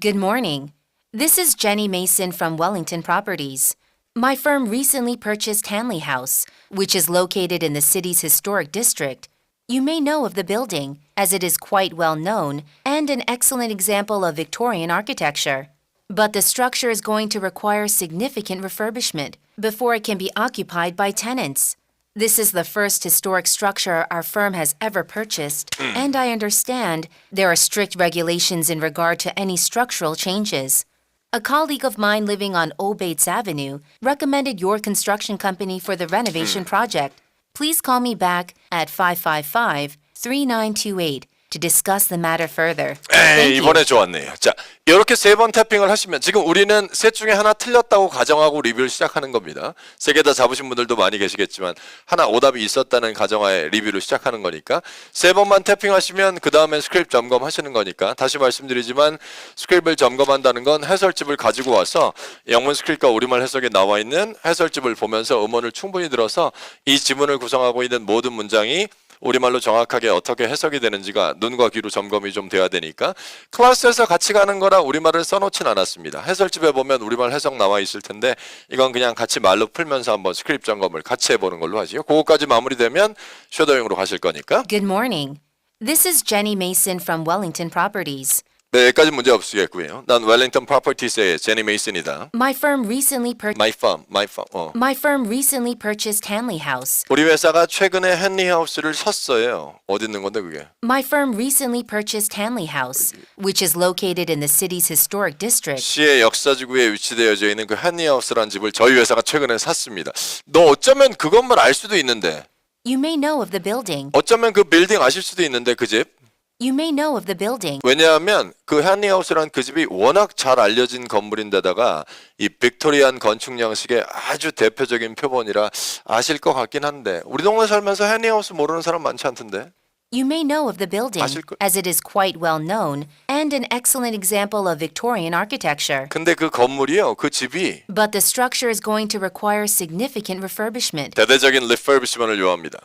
Good morning. This is Jenny Mason from Wellington Properties. My firm recently purchased Hanley House, which is located in the city's historic district. You may know of the building, as it is quite well known and an excellent example of Victorian architecture. But the structure is going to require significant refurbishment before it can be occupied by tenants. This is the first historic structure our firm has ever purchased, and I understand there are strict regulations in regard to any structural changes. A colleague of mine living on Old Bates Avenue recommended your construction company for the renovation project. Please call me back at 555-3928 to discuss the matter further. Thank you. 이번에 좋았네요. 자, 이렇게 세 번 태핑을 하시면 지금 우리는 셋 중에 하나 틀렸다고 가정하고 리뷰를 시작하는 겁니다. 세 개 다 잡으신 분들도 많이 계시겠지만 하나 오답이 있었다는 가정하에 리뷰를 시작하는 거니까 세 번만 태핑하시면 그 다음엔 스크립트 점검하시는 거니까 다시 말씀드리지만 스크립트를 점검한다는 건 해설집을 가지고 와서 영문 스크립트와 우리말 해석에 나와 있는 해설집을 보면서 음원을 충분히 들어서 이 지문을 구성하고 있는 모든 문장이 우리말로 정확하게 어떻게 해석이 되는지가 눈과 귀로 점검이 좀 돼야 되니까 클래스에서 같이 가는 거라 우리말을 써놓진 않았습니다. 해설집에 보면 우리말 해석 나와 있을 텐데 이건 그냥 같이 말로 풀면서 한번 스크립트 점검을 같이 해보는 걸로 하지요. 그거까지 마무리되면 쉐도잉으로 가실 거니까. Good morning. This is Jenny Mason from Wellington Properties. 네, 여기까지 문제 없으겠고요. 난 웰링턴 프로퍼티스의 제니 메이슨이다. My firm recently purchased My firm. My firm recently purchased Hanley House. 우리 회사가 최근에 헨리 하우스를 샀어요. 어디 있는 건데 그게? My firm recently purchased Hanley House, which is located in the city's historic district. 시의 역사지구에 위치되어져 있는 그 헨리 하우스라는 집을 저희 회사가 최근에 샀습니다. 너 어쩌면 그 건물 알 수도 있는데, You may know of the building. 어쩌면 그 빌딩 아실 수도 있는데 그 집. You may know of the building. 왜냐하면 그 헨리 하우스라는 그 집이 워낙 잘 알려진 건물인데다가 이 빅토리안 건축 양식의 아주 대표적인 표본이라 아실 것 같긴 한데 우리 동네 살면서 헨리 하우스 모르는 사람 많지 않던데. You may know of the building, 아실걸? as it is quite well known and an excellent example of Victorian architecture. 근데 그 건물이요, 그 집이 But the structure is going to require significant refurbishment. 대대적인 리퍼비시먼을 요합니다.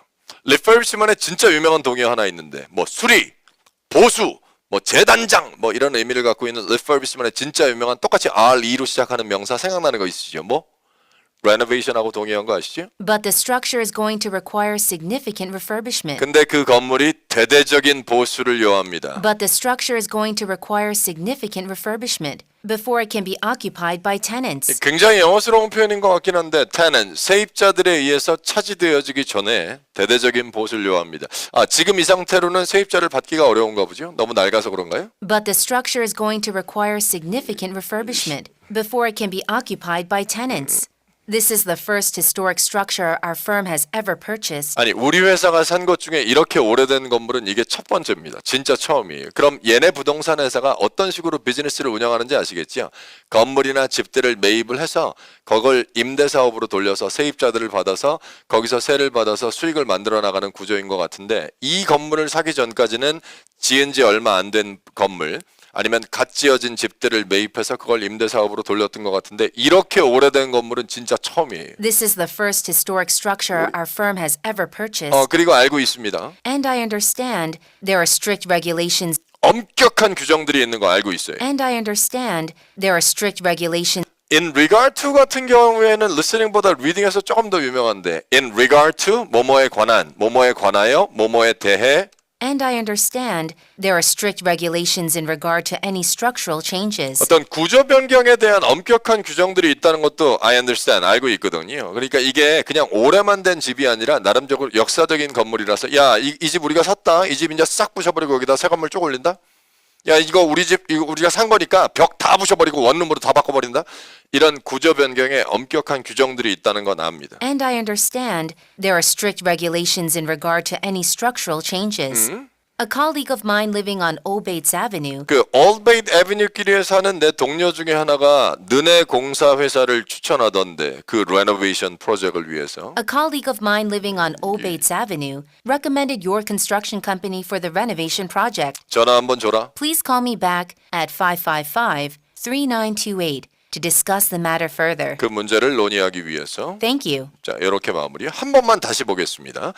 리퍼비시먼에 진짜 유명한 동요 하나 있는데 뭐 수리, 보수, 뭐 재단장 뭐 이런 의미를 갖고 있는 리퍼비시먼의 진짜 유명한 똑같이 RE로 시작하는 명사 생각나는 거 있으시죠? 뭐? 레노베이션하고 동의한 거 아시죠? But the structure is going to require significant refurbishment. 근데 그 건물이 대대적인 보수를 요합니다. But the structure is going to require significant refurbishment before it can be occupied by tenants. 굉장히 영어스러운 표현인 것 같긴 한데 tenant, 세입자들에 의해서 차지되어지기 전에 대대적인 보수를 요합니다. 아, 지금 이 상태로는 세입자를 받기가 어려운가 보죠? 너무 낡아서 그런가요? But the structure is going to require significant refurbishment before it can be occupied by tenants. This is the first historic structure our firm has ever purchased. 아니, 우리 회사가 산 것 중에 이렇게 오래된 건물은 이게 첫 번째입니다. 진짜 처음이에요. 그럼 얘네 부동산 회사가 어떤 식으로 비즈니스를 운영하는지 아시겠죠? 건물이나 집들을 매입을 해서 그걸 임대사업으로 돌려서 세입자들을 받아서 거기서 세를 받아서 수익을 만들어 나가는 구조인 것 같은데 이 건물을 사기 전까지는 지은 지 얼마 안 된 건물 아니면 갓 지어진 집들을 매입해서 그걸 임대사업으로 돌렸던 것 같은데 이렇게 오래된 건물은 진짜 처음이에요. This is the first historic structure our firm has ever purchased. 그리고 알고 있습니다. And I understand there are strict regulations. 엄격한 규정들이 있는 거 알고 있어요. And I understand there are strict regulations. In regard to 같은 경우에는 listening보다 reading에서 조금 더 유명한데 in regard to 뭐뭐에 관한, 뭐뭐에 관하여, 뭐뭐에 대해 And I understand there are strict regulations in regard to any structural changes. 어떤 구조 변경에 대한 엄격한 규정들이 있다는 것도 I understand 알고 있거든요. 그러니까 이게 그냥 오래만 된 집이 아니라 나름적으로 역사적인 건물이라서 야, 이 집 우리가 샀다. 이 집 이제 싹 부셔버리고 여기다 새 건물 쭉 올린다. 야, 이거 우리 집 이거 우리가 산 거니까 벽 다 부셔버리고 원룸으로 다 바꿔버린다. 이런 구조 변경에 엄격한 규정들이 있다는 건 압니다. And I understand there are strict regulations in regard to any structural changes. A colleague of mine living on Old Bates Avenue 그 Old Bates Avenue길에 사는 내 동료 중에 하나가 너네 공사 회사를 추천하던데 그 레노베이션 프로젝트를 위해서. A colleague of mine living on Old Bates Avenue recommended your construction company for the renovation project. 전화 한번 줘라. Please call me back at 555-3928 to discuss the matter further. 그 문제를 논의하기 위해서. Thank you. 자, 이렇게 마무리. 한 번만 다시 보겠습니다.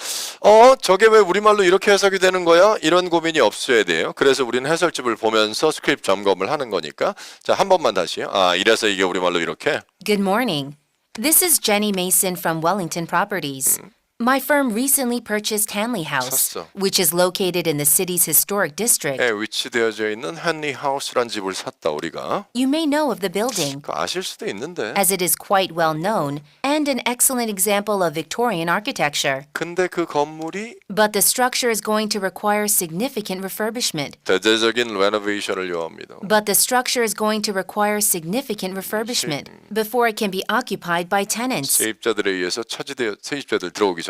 저게 왜 우리말로 이렇게 해석이 되는 거야? 이런 고민이 없어야 돼요. 그래서 우리는 해설집을 보면서 스크립트 점검을 하는 거니까. 자, 한 번만 다시요. 이래서 이게 우리말로 이렇게. Good morning. This is Jenny Mason from Wellington Properties. My firm recently purchased Hanley House, 샀어. which is located in the city's historic district. 에 위치되어져 있는 헨리 하우스란 집을 샀다 우리가. You may know of the building, 그거 아실 수도 있는데. as it is quite well known and an excellent example of Victorian architecture. 근데 그 건물이 But the structure is going to require significant refurbishment. 대대적인 레노베이션을 요합니다. But the structure is going to require significant refurbishment before it can be occupied by tenants. 세입자들에 의해서 세입자들 들어오기 전에.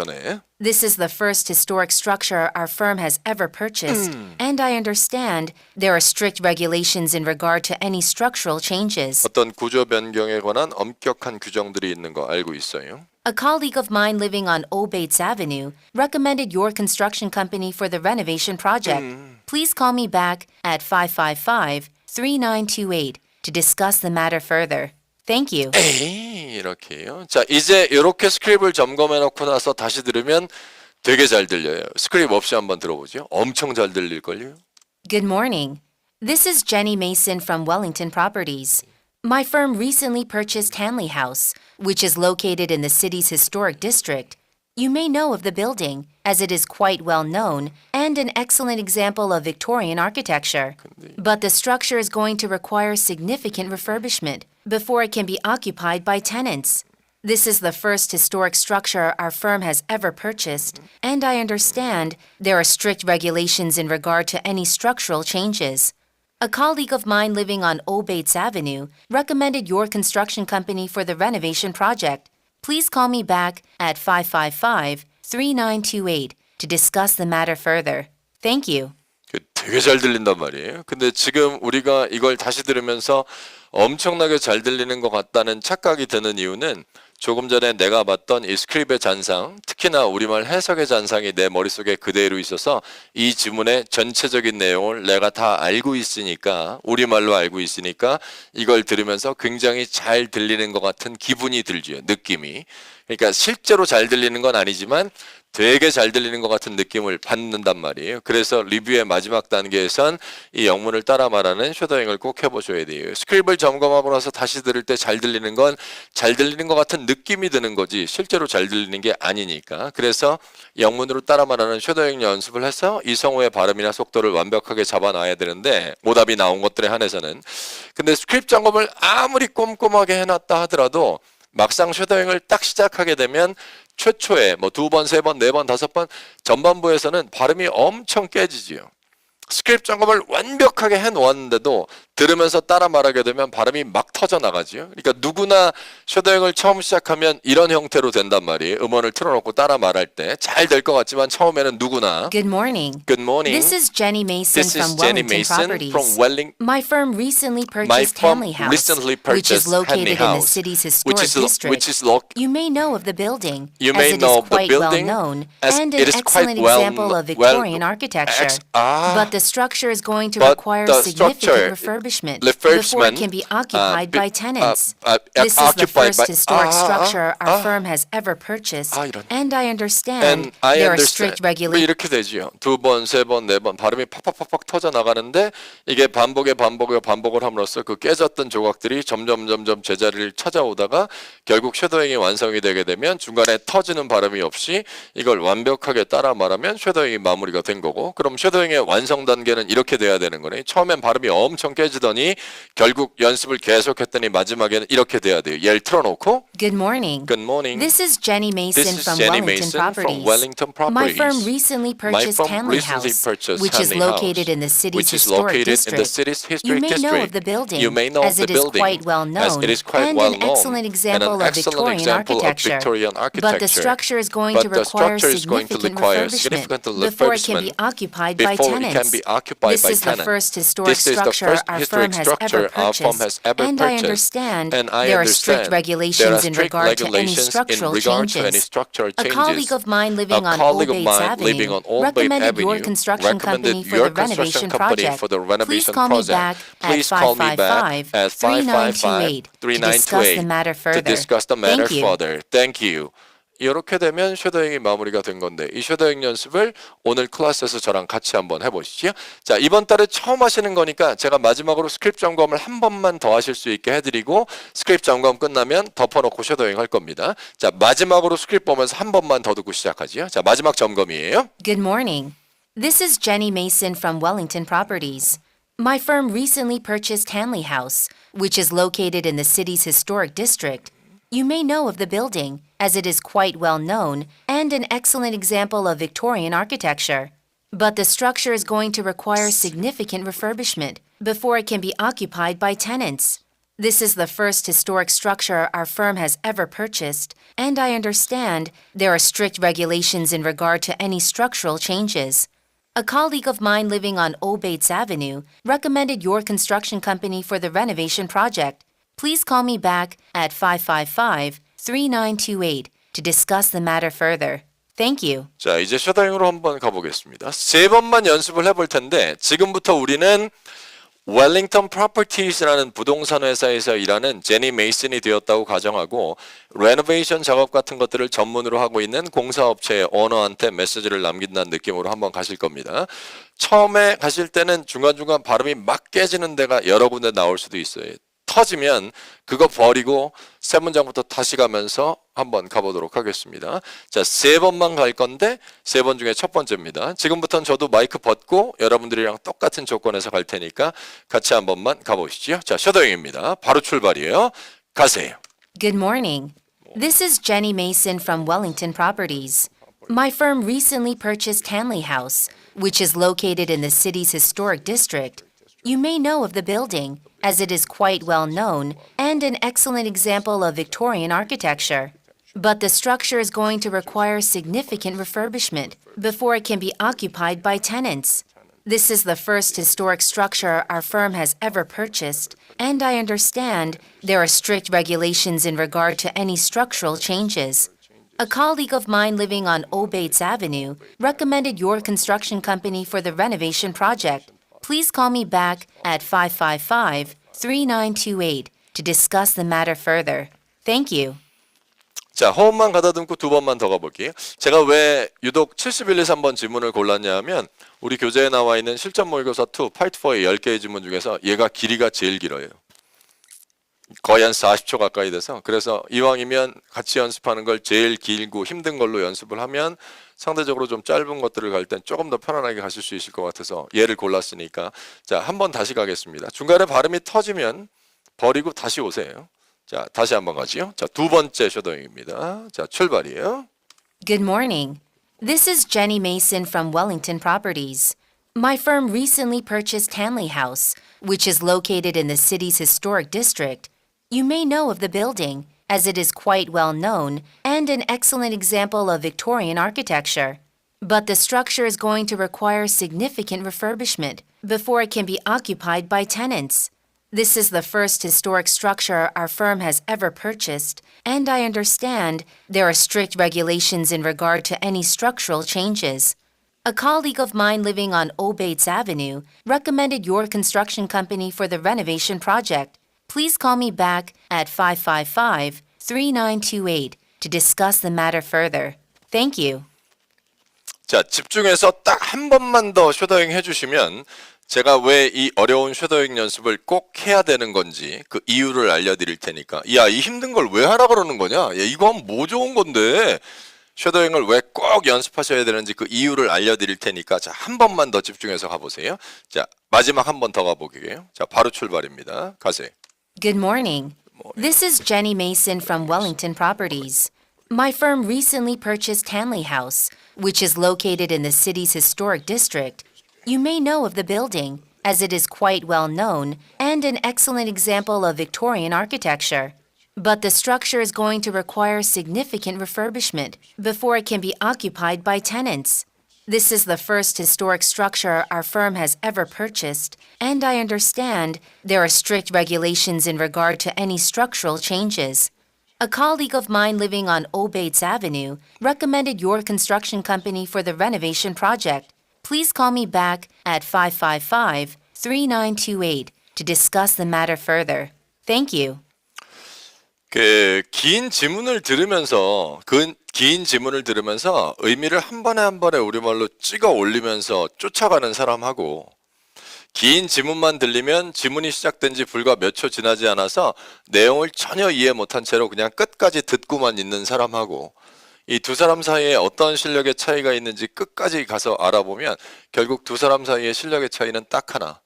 This is the first historic structure our firm has ever purchased, and I understand there are strict regulations in regard to any structural changes. 어떤 구조 변경에 관한 엄격한 규정들이 있는 거 알고 있어요. A colleague of mine living on Old Bates Avenue recommended your construction company for the renovation project. Please call me back at 555-3928 to discuss the matter further. Thank you. 이렇게요. 자, 이제 이렇게 스크립을 점검해 놓고 나서 다시 들으면 되게 잘 들려요. 스크립 없이 한번 들어보죠. 엄청 잘 들릴걸요. Good morning. This is Jenny Mason from Wellington Properties. My firm recently purchased Hanley House, which is located in the city's historic district. You may know of the building, as it is quite well known and an excellent example of Victorian architecture. But the structure is going to require significant refurbishment before it can be occupied by tenants. This is the first historic structure our firm has ever purchased, and I understand there are strict regulations in regard to any structural changes. A colleague of mine living on Old Bates Avenue recommended your construction company for the renovation project. Please call me back at 555-3928 to discuss the matter further. Thank you. 되게 잘 들린단 말이에요. 근데 지금 우리가 이걸 다시 들으면서 엄청나게 잘 들리는 것 같다는 착각이 드는 이유는 조금 전에 내가 봤던 이 스크립의 잔상, 특히나 우리말 해석의 잔상이 내 머릿속에 그대로 있어서 이 지문의 전체적인 내용을 내가 다 알고 있으니까, 우리말로 알고 있으니까 이걸 들으면서 굉장히 잘 들리는 것 같은 기분이 들지요. 느낌이. 그러니까 실제로 잘 들리는 건 아니지만 되게 잘 들리는 것 같은 느낌을 받는단 말이에요. 그래서 리뷰의 마지막 단계에선 이 영문을 따라 말하는 쉐도잉을 꼭 해보셔야 돼요. 스크립을 점검하고 나서 다시 들을 때 잘 들리는 건 잘 들리는 것 같은 느낌이 드는 거지 실제로 잘 들리는 게 아니니까. 그래서 영문으로 따라 말하는 쉐도잉 연습을 해서 이성우의 발음이나 속도를 완벽하게 잡아놔야 되는데, 오답이 나온 것들에 한해서는. 근데 스크립 점검을 아무리 꼼꼼하게 해놨다 하더라도 막상 쉐도잉을 딱 시작하게 되면 최초에 뭐 2번, 3번, 4번, 5번 전반부에서는 발음이 엄청 깨지지요. 스크립 점검을 완벽하게 해놓았는데도 들으면서 따라 말하게 되면 발음이 막 터져나가지요. 그러니까 누구나 쉐도잉을 처음 시작하면 이런 형태로 된단 말이에요. 음원을 틀어놓고 따라 말할 때 잘 될 것 같지만 처음에는 누구나. Good morning. Good morning. This is Jenny Mason This is from Jenny Wellington Mason Properties. from Welling. My firm recently My purchased firm Hanley House, recently which is purchased located Hanley in the House, city's historic which is district. You may know of the building, You as may it know is of the quite building, well known as and it an is quite excellent well example kno- of Victorian architecture. But the structure is going to But require the significant structure- refurbishment before it can be occupied by tenants. This is the occupied first by- historic structure our firm has ever purchased, 이런. and I understand And I there are understand. strict regulations. 이렇게 되지요. 2번, 3번, 4번 발음이 팍팍팍팍 터져 나가는데 이게 반복을 함으로써 그 깨졌던 조각들이 점점 제자리를 찾아오다가 결국 쉐도잉이 완성이 되게 되면 중간에 터지는 발음이 없이 이걸 완벽하게 따라 말하면 쉐도잉이 마무리가 된 거고, 그럼 쉐도잉의 완성 단계는 이렇게 돼야 되는 거네. 처음엔 발음이 엄청 깨지더니 결국 연습을 계속했더니 마지막에는 이렇게 돼야 돼요. 얘를 틀어놓고 Good morning. Good morning. This is Jenny Mason This is from Jenny Wellington Mason Properties. from Wellington My Properties. firm recently purchased firm Hanley recently House, purchased which is Hanley located House, in the city's which is historic located in the district. city's You historic may know of district. the building, You may know as of it the is building, quite well as known it is quite and well an known, excellent and example an of excellent Victorian example of architecture. Victorian But the architecture. structure is going But to the require structure is going to significant require refurbishment significant before it can be refurbishment occupied by before it tenants. can be occupied This by is the tenants. first historic This is the structure first our historic firm has structure ever our firm purchased, has ever and I purchased. understand And I there are strict understand regulations there are in strict regard to any regulations in structural regard to any changes. structural A changes. colleague of mine living A on Old colleague of Bates mine living Avenue on Old Bates recommended your Avenue construction company recommended for your the construction renovation company project. for the Please renovation call me project. back Please at call me back at 555-3928 to discuss the matter further. to discuss the matter Thank you. further. Thank you. 이렇게 되면 쉐도잉이 마무리가 된 건데, 이 쉐도잉 연습을 오늘 클래스에서 저랑 같이 한번 해보시죠. 자, 이번 달에 처음 하시는 거니까 제가 마지막으로 스크립 점검을 한 번만 더 하실 수 있게 해드리고 스크립 점검 끝나면 덮어놓고 쉐도잉 할 겁니다. 자, 마지막으로 스크립 보면서 한 번만 더 듣고 시작하지요. 자, 마지막 점검이에요. Good morning. This is Jenny Mason from Wellington Properties. My firm recently purchased Hanley House, which is located in the city's historic district. You may know of the building, as it is quite well known and an excellent example of Victorian architecture. But the structure is going to require significant refurbishment before it can be occupied by tenants. This is the first historic structure our firm has ever purchased, and I understand there are strict regulations in regard to any structural changes. A colleague of mine living on Old Bates Avenue recommended your construction company for the renovation project. Please call me back at 555-3928 to discuss the matter further. Thank you. 자, 이제 쉐도잉으로 한번 가보겠습니다. 3번만 연습을 해볼 텐데 지금부터 우리는 웰링턴 프로퍼티스라는 부동산 회사에서 일하는 제니 메이슨이 되었다고 가정하고 레노베이션 작업 같은 것들을 전문으로 하고 있는 공사업체의 오너한테 메시지를 남긴다는 느낌으로 한번 가실 겁니다. 처음에 가실 때는 중간중간 발음이 막 깨지는 데가 여러 군데 나올 수도 있어요. 터지면 그거 버리고 세 문장부터 다시 가면서 한번 가보도록 하겠습니다. 자, 세 번만 갈 건데 세 번 중에 첫 번째입니다. 지금부터는 저도 마이크 벗고 여러분들이랑 똑같은 조건에서 갈 테니까 같이 한 번만 가보시죠. 자, 셔도잉입니다. 바로 출발이에요. 가세요. Good morning. This is Jenny Mason from Wellington Properties. My firm recently purchased Hanley House, which is located in the city's historic district. You may know of the building, as it is quite well known and an excellent example of Victorian architecture. But the structure is going to require significant refurbishment before it can be occupied by tenants. This is the first historic structure our firm has ever purchased, and I understand there are strict regulations in regard to any structural changes. A colleague of mine living on Obates Avenue recommended your construction company for the renovation project. Please call me back at 555-3928 to discuss the matter further. Thank you. 자, 호흡만 가다듬고 두 번만 더 가볼게요. 제가 왜 유독 71, 2, 3번 지문을 골랐냐 하면 우리 교재에 나와 있는 실전 모의고사 2, 파트 4의 10개의 지문 중에서 얘가 길이가 제일 길어요. 거의 한 40초 가까이 돼서 그래서 이왕이면 같이 연습하는 걸 제일 길고 힘든 걸로 연습을 하면 상대적으로 좀 짧은 것들을 갈 땐 조금 더 편안하게 가실 수 있을 것 같아서 얘를 골랐으니까 자, 한 번 다시 가겠습니다. 중간에 발음이 터지면 버리고 다시 오세요. 자, 다시 한번 가지요. 자, 두 번째 셔도잉입니다. 자, 출발이에요. Good morning. This is Jenny Mason from Wellington Properties. My firm recently purchased Hanley House, which is located in the city's historic district. You may know of the building, as it is quite well known and an excellent example of Victorian architecture. But the structure is going to require significant refurbishment before it can be occupied by tenants. This is the first historic structure our firm has ever purchased, and I understand there are strict regulations in regard to any structural changes. A colleague of mine living on Obates Avenue recommended your construction company for the renovation project. Please call me back at 555-3928 to discuss the matter further. Thank you. 자, 집중해서 딱 한 번만 더 셔도잉 해주시면 제가 왜 이 어려운 셔도잉 연습을 꼭 해야 되는 건지 그 이유를 알려드릴 테니까 야, 이 힘든 걸 왜 하라 그러는 거냐? 야, 이거 하면 뭐 좋은 건데 셔도잉을 왜 꼭 연습하셔야 되는지 그 이유를 알려드릴 테니까 자, 한 번만 더 집중해서 가보세요. 자, 마지막 한 번 더 가보게요. 자, 바로 출발입니다. 가세요. Good morning. This is Jenny Mason from Wellington Properties. My firm recently purchased Hanley House, which is located in the city's historic district. You may know of the building, as it is quite well known and an excellent example of Victorian architecture. But the structure is going to require significant refurbishment before it can be occupied by tenants. This is the first historic structure our firm has ever purchased, and I understand there are strict regulations in regard to any structural changes. A colleague of mine living on Obates Avenue recommended your construction company for the renovation project. Please call me back at 555-3928 to discuss the matter further. Thank you. 그 긴 지문을 들으면서 의미를 한 번에 한 번에 우리말로 찍어 올리면서 쫓아가는 사람하고 긴 지문만 들리면 지문이 시작된 지 불과 몇 초 지나지 않아서 내용을 전혀 이해 못한 채로 그냥 끝까지 듣고만 있는 사람하고 이 두 사람 사이에 어떤 실력의 차이가 있는지 끝까지 가서 알아보면 결국 두 사람 사이의 실력의 차이는 딱 하나.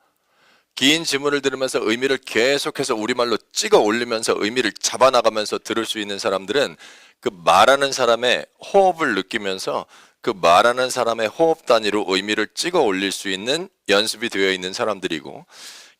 긴 지문을 들으면서 의미를 계속해서 우리말로 찍어 올리면서 의미를 잡아나가면서 들을 수 있는 사람들은 그 말하는 사람의 호흡을 느끼면서 그 말하는 사람의 호흡 단위로 의미를 찍어 올릴 수 있는 연습이 되어 있는 사람들이고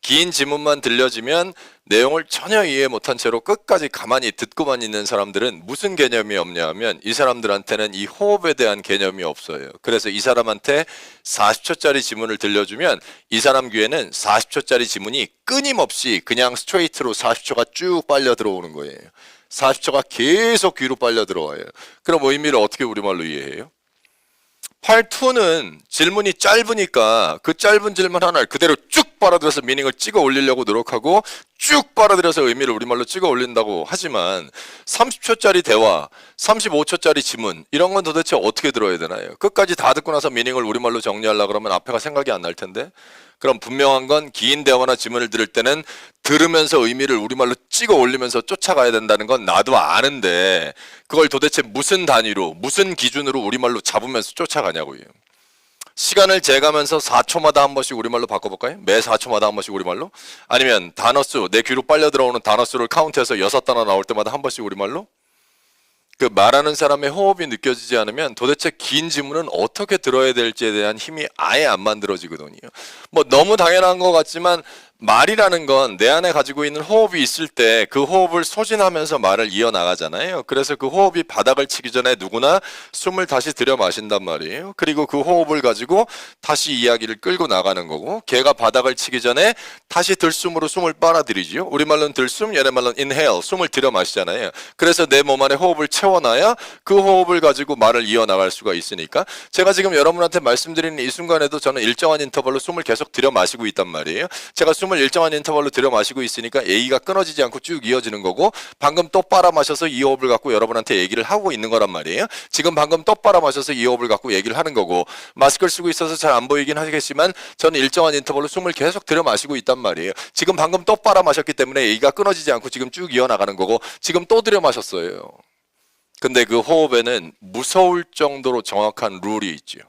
긴 지문만 들려지면 내용을 전혀 이해 못한 채로 끝까지 가만히 듣고만 있는 사람들은 무슨 개념이 없냐 하면 이 사람들한테는 이 호흡에 대한 개념이 없어요. 그래서 이 사람한테 40초짜리 지문을 들려주면 이 사람 귀에는 40초짜리 지문이 끊임없이 그냥 스트레이트로 40초가 쭉 빨려 들어오는 거예요. 40초가 계속 귀로 빨려 들어와요. 그럼 의미를 어떻게 우리말로 이해해요? 파트 2는 질문이 짧으니까 그 짧은 질문 하나를 그대로 쭉 빨아들여서 미닝을 찍어 올리려고 노력하고 쭉 빨아들여서 의미를 우리말로 찍어 올린다고 하지만 30초짜리 대화, 35초짜리 지문 이런 건 도대체 어떻게 들어야 되나요? 끝까지 다 듣고 나서 미닝을 우리말로 정리하려고 그러면 앞에가 생각이 안 날 텐데 그럼 분명한 건 긴 대화나 지문을 들을 때는 들으면서 의미를 우리말로 찍어 올리면서 쫓아가야 된다는 건 나도 아는데 그걸 도대체 무슨 단위로 무슨 기준으로 우리말로 잡으면서 쫓아가냐고요. 시간을 재가면서 4초마다 한 번씩 우리말로 바꿔볼까요? 매 4초마다 한 번씩 우리말로? 아니면 단어 수, 내 귀로 빨려 들어오는 단어 수를 카운트해서 6단어 나올 때마다 한 번씩 우리말로? 그 말하는 사람의 호흡이 느껴지지 않으면 도대체 긴 지문은 어떻게 들어야 될지에 대한 힘이 아예 안 만들어지거든요. 뭐 너무 당연한 것 같지만 말이라는 건 내 안에 가지고 있는 호흡이 있을 때 그 호흡을 소진하면서 말을 이어나가잖아요. 그래서 그 호흡이 바닥을 치기 전에 누구나 숨을 다시 들여 마신단 말이에요. 그리고 그 호흡을 가지고 다시 이야기를 끌고 나가는 거고 개가 바닥을 치기 전에 다시 들숨으로 숨을 빨아들이지요. 우리말로는 들숨, 얘네말로는 inhale, 숨을 들여 마시잖아요. 그래서 내 몸 안에 호흡을 채워놔야 그 호흡을 가지고 말을 이어나갈 수가 있으니까 제가 지금 여러분한테 말씀드리는 이 순간에도 저는 일정한 인터벌로 숨을 계속 들여 마시고 있단 말이에요. 제가 숨을 일정한 인터벌로 들여 마시고 있으니까 얘기가 끊어지지 않고 쭉 이어지는 거고 방금 또 빨아 마셔서 이 호흡을 갖고 여러분한테 얘기를 하고 있는 거란 말이에요. 지금 방금 또 빨아 마셔서 이 호흡을 갖고 얘기를 하는 거고 마스크를 쓰고 있어서 잘 안 보이긴 하겠지만 저는 일정한 인터벌로 숨을 계속 들여 마시고 있단 말이에요. 지금 방금 또 빨아 마셨기 때문에 얘기가 끊어지지 않고 지금 쭉 이어나가는 거고 지금 또 들여 마셨어요. 근데 그 호흡에는 무서울 정도로 정확한 룰이 있죠.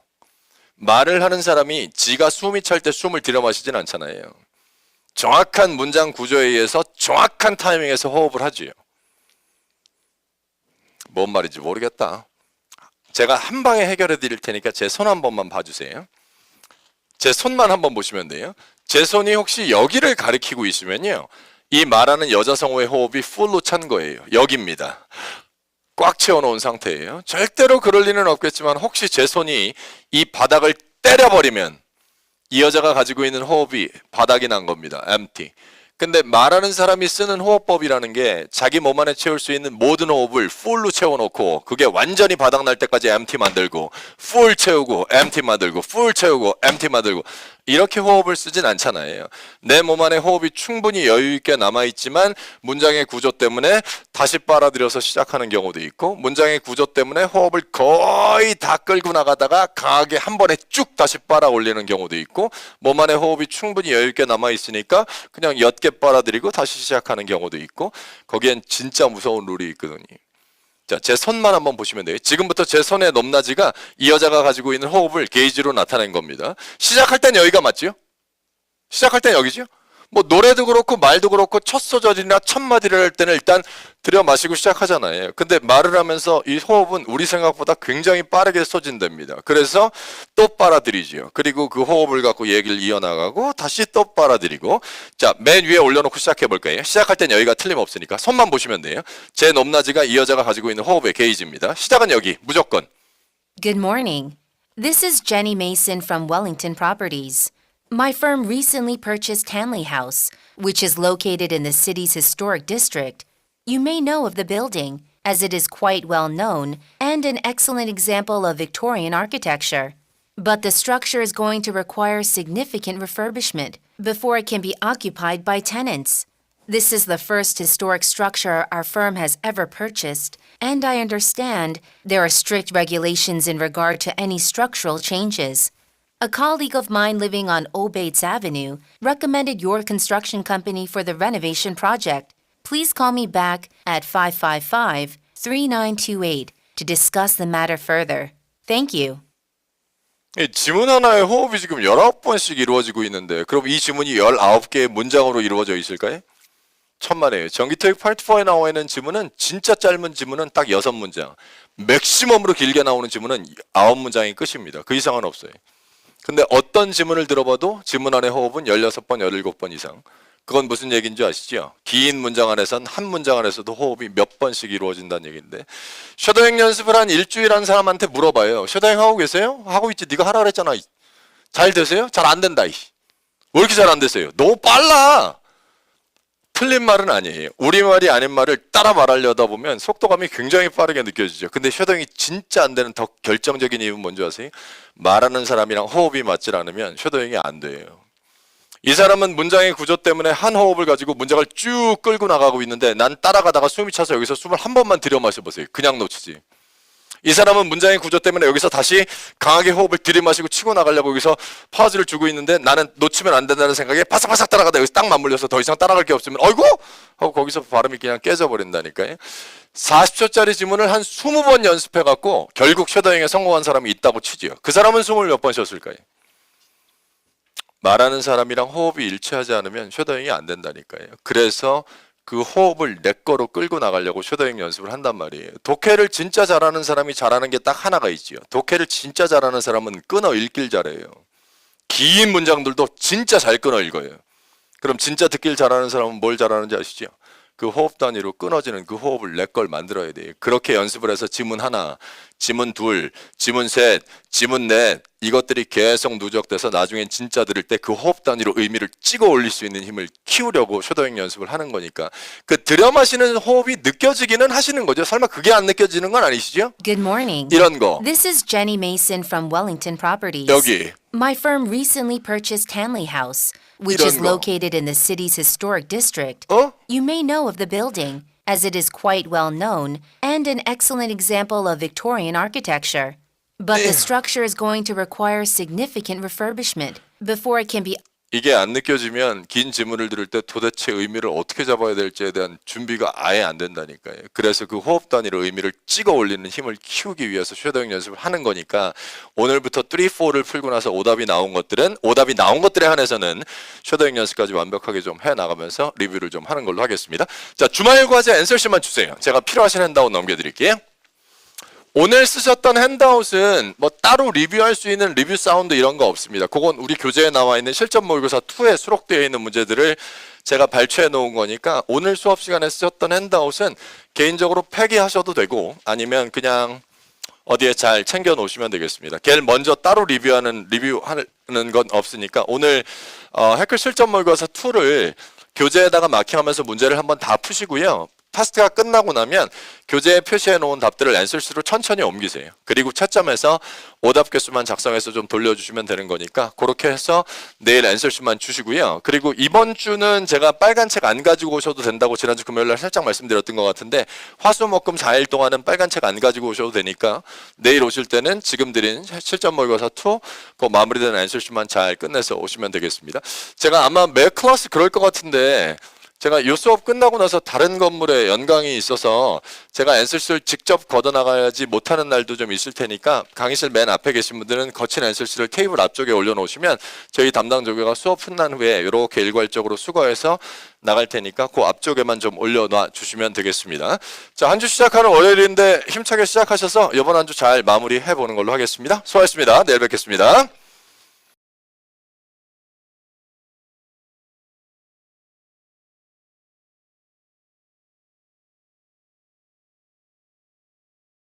말을 하는 사람이 지가 숨이 찰 때 숨을 들여 마시진 않잖아요. 정확한 문장 구조에 의해서 정확한 타이밍에서 호흡을 하지요. 뭔 말인지 모르겠다. 제가 한 방에 해결해 드릴 테니까 제 손 한 번만 봐주세요. 제 손만 한번 보시면 돼요. 제 손이 혹시 여기를 가리키고 있으면요. 이 말하는 여자 성우의 호흡이 풀로 찬 거예요. 여기입니다. 꽉 채워놓은 상태예요. 절대로 그럴 리는 없겠지만 혹시 제 손이 이 바닥을 때려버리면 이 여자가 가지고 있는 호흡이 바닥이 난 겁니다. empty. 근데 말하는 사람이 쓰는 호흡법이라는 게 자기 몸 안에 채울 수 있는 모든 호흡을 풀로 채워놓고 그게 완전히 바닥날 때까지 empty 만들고 full 채우고 empty 만들고 full 채우고 empty 만들고 이렇게 호흡을 쓰진 않잖아요. 내 몸 안에 호흡이 충분히 여유 있게 남아있지만 문장의 구조 때문에 다시 빨아들여서 시작하는 경우도 있고 문장의 구조 때문에 호흡을 거의 다 끌고 나가다가 강하게 한 번에 쭉 다시 빨아 올리는 경우도 있고 몸 안에 호흡이 충분히 여유 있게 남아있으니까 그냥 옅게 빨아들이고 다시 시작하는 경우도 있고 거기엔 진짜 무서운 룰이 있거든요. 자, 제 손만 한번 보시면 돼요. 지금부터 제 손의 높낮이가 이 여자가 가지고 있는 호흡을 게이지로 나타낸 겁니다. 시작할 땐 여기가 맞지요? 시작할 땐 여기죠? 뭐 노래도 그렇고 말도 그렇고 첫 소절이나 첫 마디를 할 때는 일단 들여 마시고 시작하잖아요. 근데 말을 하면서 이 호흡은 우리 생각보다 굉장히 빠르게 쏘진답니다. 그래서 또 빨아들이지요. 그리고 그 호흡을 갖고 얘기를 이어나가고 다시 또 빨아들이고 자, 맨 위에 올려놓고 시작해 볼까요? 시작할 땐 여기가 틀림없으니까 손만 보시면 돼요. 제 높낮이가 이 여자가 가지고 있는 호흡의 게이지입니다. 시작은 여기 무조건. Good morning. This is Jenny Mason from Wellington Properties. My firm recently purchased Hanley House, which is located in the city's historic district. You may know of the building, as it is quite well known and an excellent example of Victorian architecture. But the structure is going to require significant refurbishment before it can be occupied by tenants. This is the first historic structure our firm has ever purchased, and I understand there are strict regulations in regard to any structural changes. A colleague of mine living on Obates Avenue recommended your construction company for the renovation project. Please call me back at 555-3928 to discuss the matter further. Thank you. 이 지문 하나의 호흡이 지금 19번씩 이루어지고 있는데 그럼 이 지문이 19개의 문장으로 이루어져 있을까요? 천만에요. 정기토익 파트 4에 나와 있는 지문은 진짜 짧은 지문은 딱 6문장. 맥시멈으로 길게 나오는 지문은 9문장이 끝입니다. 그 이상은 없어요. 근데 어떤 지문을 들어봐도 지문 안의 호흡은 16번, 17번 이상. 그건 무슨 얘기인지 아시죠? 긴 문장 안에선 한 문장 안에서도 호흡이 몇 번씩 이루어진다는 얘기인데 셔도잉 연습을 한 일주일 한 사람한테 물어봐요. 셔도잉 하고 계세요? 하고 있지. 네가 하라 그랬잖아. 잘 되세요? 잘 안 된다. 왜 이렇게 잘 안 되세요? 너무 빨라. 틀린 말은 아니에요. 우리말이 아닌 말을 따라 말하려다 보면 속도감이 굉장히 빠르게 느껴지죠. 근데 셔도잉이 진짜 안 되는 더 결정적인 이유는 뭔지 아세요? 말하는 사람이랑 호흡이 맞질 않으면 셔도잉이 안 돼요. 이 사람은 문장의 구조 때문에 한 호흡을 가지고 문장을 쭉 끌고 나가고 있는데 난 따라가다가 숨이 차서 여기서 숨을 한 번만 들여 마셔보세요. 그냥 놓치지. 이 사람은 문장의 구조 때문에 여기서 다시 강하게 호흡을 들이마시고 치고 나가려고 여기서 파우즈를 주고 있는데 나는 놓치면 안 된다는 생각에 바삭바삭 따라가다 여기서 딱 맞물려서 더 이상 따라갈 게 없으면 어이구! 하고 거기서 발음이 그냥 깨져버린다니까요. 40초짜리 지문을 한 20번 연습해갖고 결국 쉐도잉에 성공한 사람이 있다고 치지요. 그 사람은 숨을 몇 번 쉬었을까요? 말하는 사람이랑 호흡이 일치하지 않으면 쉐도잉이 안 된다니까요. 그래서 그 호흡을 내 거로 끌고 나가려고 쉐도잉 연습을 한단 말이에요. 독해를 진짜 잘하는 사람이 잘하는 게 딱 하나가 있지요. 독해를 진짜 잘하는 사람은 끊어 읽길 잘해요. 긴 문장들도 진짜 잘 끊어 읽어요. 그럼 진짜 듣길 잘하는 사람은 뭘 잘하는지 아시죠? 그 호흡 단위로 끊어지는 그 호흡을 내 걸 만들어야 돼요. 그렇게 연습을 해서 지문 하나, 지문 둘, 지문 셋, 지문 넷 이것들이 계속 누적돼서 나중엔 진짜 들을 때 그 호흡 단위로 의미를 찍어 올릴 수 있는 힘을 키우려고 쉐도잉 연습을 하는 거니까 그 들여마시는 호흡이 느껴지기는 하시는 거죠. 설마 그게 안 느껴지는 건 아니시죠? Good morning. 이런 거. This is Jenny Mason from Wellington Properties. 여기. My firm recently purchased Hanley House, which is 이런 거. located in the city's historic district. 어? You may know of the building, as it is quite well known and an excellent example of Victorian architecture. But the structure is going to require significant refurbishment before it can be. 이게 안 느껴지면 긴 지문을 들을 때 도대체 의미를 어떻게 잡아야 될지에 대한 준비가 아예 안 된다니까요. 그래서 그 호흡 단위로 의미를 찍어 올리는 힘을 키우기 위해서 쉐도잉 연습을 하는 거니까 오늘부터 3, 4를 풀고 나서 오답이 나온 것들에 한해서는 쉐도잉 연습까지 완벽하게 좀 해나가면서 리뷰를 좀 하는 걸로 하겠습니다. 자, 주말 과제 앤서시만 주세요. 제가 필요하신 핸드아웃 넘겨드릴게요. 오늘 쓰셨던 핸드아웃은 뭐 따로 리뷰할 수 있는 리뷰 사운드 이런 거 없습니다. 그건 우리 교재에 나와 있는 실전 모의고사 2에 수록되어 있는 문제들을 제가 발췌해 놓은 거니까 오늘 수업 시간에 쓰셨던 핸드아웃은 개인적으로 폐기하셔도 되고 아니면 그냥 어디에 잘 챙겨 놓으시면 되겠습니다. 걔를 먼저 따로 리뷰하는 건 없으니까 오늘 해클 실전 모의고사 2를 교재에다가 마킹하면서 문제를 한번 다 푸시고요. 타스크가 끝나고 나면 교재에 표시해 놓은 답들을 앤서시로 천천히 옮기세요. 그리고 채점해서 오답 개수만 작성해서 좀 돌려주시면 되는 거니까 그렇게 해서 내일 앤서시만 주시고요. 그리고 이번 주는 제가 빨간 책 안 가지고 오셔도 된다고 지난주 금요일날 살짝 말씀드렸던 것 같은데 화수목금 4일 동안은 빨간 책 안 가지고 오셔도 되니까 내일 오실 때는 지금 드린 실전 모의고사 2 그 마무리된 앤서시만 잘 끝내서 오시면 되겠습니다. 제가 아마 매 클래스 그럴 것 같은데 제가 이 수업 끝나고 나서 다른 건물에 연강이 있어서 제가 앤서시를 직접 걷어나가야지 못하는 날도 좀 있을 테니까 강의실 맨 앞에 계신 분들은 거친 앤서시를 테이블 앞쪽에 올려놓으시면 저희 담당 조교가 수업 끝난 후에 이렇게 일괄적으로 수거해서 나갈 테니까 그 앞쪽에만 좀 올려놔 주시면 되겠습니다. 자, 한 주 시작하는 월요일인데 힘차게 시작하셔서 이번 한 주 잘 마무리해보는 걸로 하겠습니다. 수고하셨습니다. 내일 뵙겠습니다.